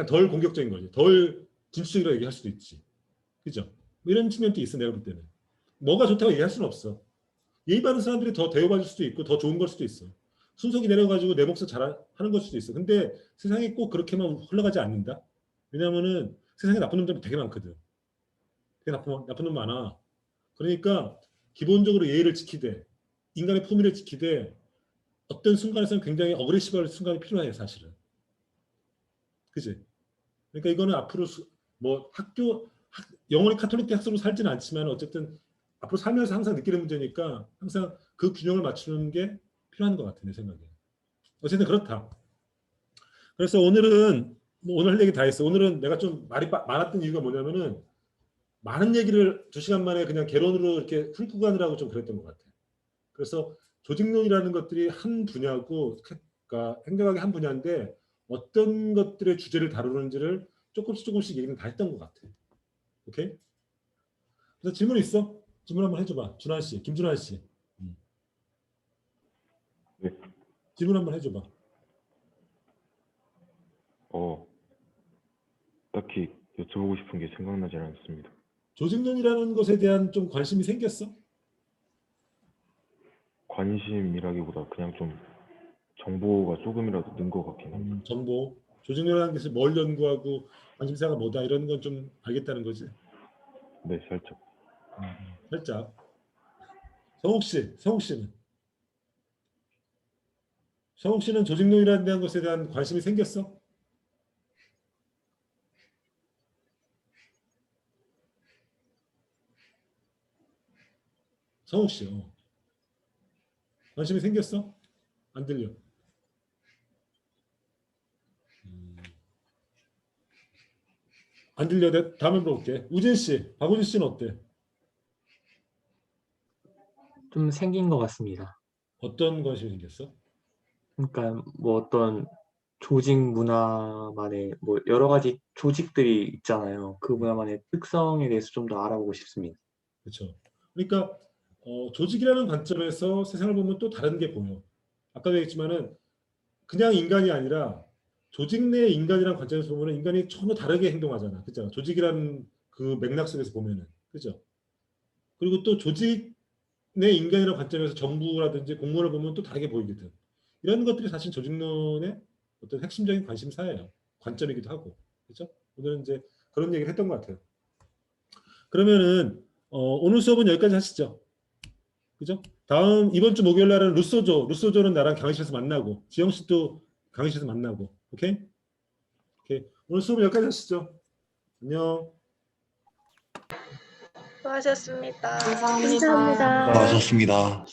Speaker 1: 덜 공격적인 거지. 덜 진취적이라고 얘기할 수도 있지. 그죠? 뭐 이런 측면도 있어 내가 볼 때는. 뭐가 좋다고 얘기할 수는 없어. 예의 바른 사람들이 더 대우받을 수도 있고 더 좋은 걸 수도 있어. 순속이 내려가지고 내 몫을 잘 하는 걸 수도 있어. 근데 세상이 꼭 그렇게만 흘러가지 않는다. 왜냐하면은 세상에 나쁜 놈들이 되게 많거든. 되게 나쁜 놈 많아. 그러니까 기본적으로 예의를 지키되 인간의 품위를 지키되 어떤 순간에서는 굉장히 어그레시브할 순간이 필요해 사실은. 그지? 그러니까 이거는 앞으로 뭐 영원히 가톨릭 대학생으로 살지는 않지만 어쨌든 앞으로 살면서 항상 느끼는 문제니까 항상 그 균형을 맞추는 게 필요한 것 같아 내 생각에. 어쨌든 그렇다. 그래서 오늘은 오늘 할 얘기 다 했어. 오늘은 내가 좀 말이 많았던 이유가 뭐냐면은 많은 얘기를 2시간 만에 그냥 개론으로 이렇게 훑고 가느라고 좀 그랬던 것 같아. 그래서 조직론이라는 것들이 한 분야고, 그러니까 행정학의 한 분야인데 어떤 것들의 주제를 다루는지를 조금씩 얘기는 다 했던 것 같아. 오케이? 그래서 질문 있어? 질문 한번 해줘봐. 준환 씨, 김준환 씨.
Speaker 21: 네.
Speaker 1: 질문 한번 해줘봐.
Speaker 21: 딱히 여쭤보고 싶은 게 생각나지 않습니다.
Speaker 1: 조직론이라는 것에 대한 좀 관심이 생겼어?
Speaker 21: 관심이라기보다 그냥 좀 정보가 조금이라도 는 것 같긴 합니다.
Speaker 1: 정보. 조직론이라는 것을 뭘 연구하고 관심사가 뭐다 이런 건 좀 알겠다는 거지?
Speaker 21: 네, 살짝.
Speaker 1: 살짝. 성욱 씨는? 성욱 씨는 조직론이라는 것에 대한 관심이 생겼어? 성욱 씨, 관심이 생겼어? 안 들려. 안 들려. 내가 다음에 물어볼게. 우진 씨, 박우진 씨는 어때?
Speaker 22: 좀 생긴 것 같습니다.
Speaker 1: 어떤 관심이 생겼어?
Speaker 22: 그러니까 뭐 어떤 조직 문화만의 뭐 여러 가지 조직들이 있잖아요. 그 문화만의 특성에 대해서 좀 더 알아보고 싶습니다.
Speaker 1: 그렇죠. 그러니까 조직이라는 관점에서 세상을 보면 또 다른 게 보여. 아까도 얘기했지만은 그냥 인간이 아니라 조직 내 인간이라는 관점에서 보면 인간이 전혀 다르게 행동하잖아. 그죠? 조직이라는 그 맥락 속에서 보면은. 그죠? 그리고 또 조직 내 인간이라는 관점에서 정부라든지 공무원을 보면 또 다르게 보이거든. 이런 것들이 사실 조직론의 어떤 핵심적인 관심사예요. 관점이기도 하고. 그렇죠? 오늘은 이제 그런 얘기를 했던 것 같아요. 그러면은 오늘 수업은 여기까지 하시죠. 그죠? 다음 이번 주 목요일 날은 루소조는 나랑 강의실에서 만나고 지영 씨도 강의실에서 만나고. 오케이? 오케이. 오늘 수업 여기까지 하시죠. 안녕.
Speaker 12: 수고하셨습니다.
Speaker 6: 감사합니다.
Speaker 5: 수고하셨습니다.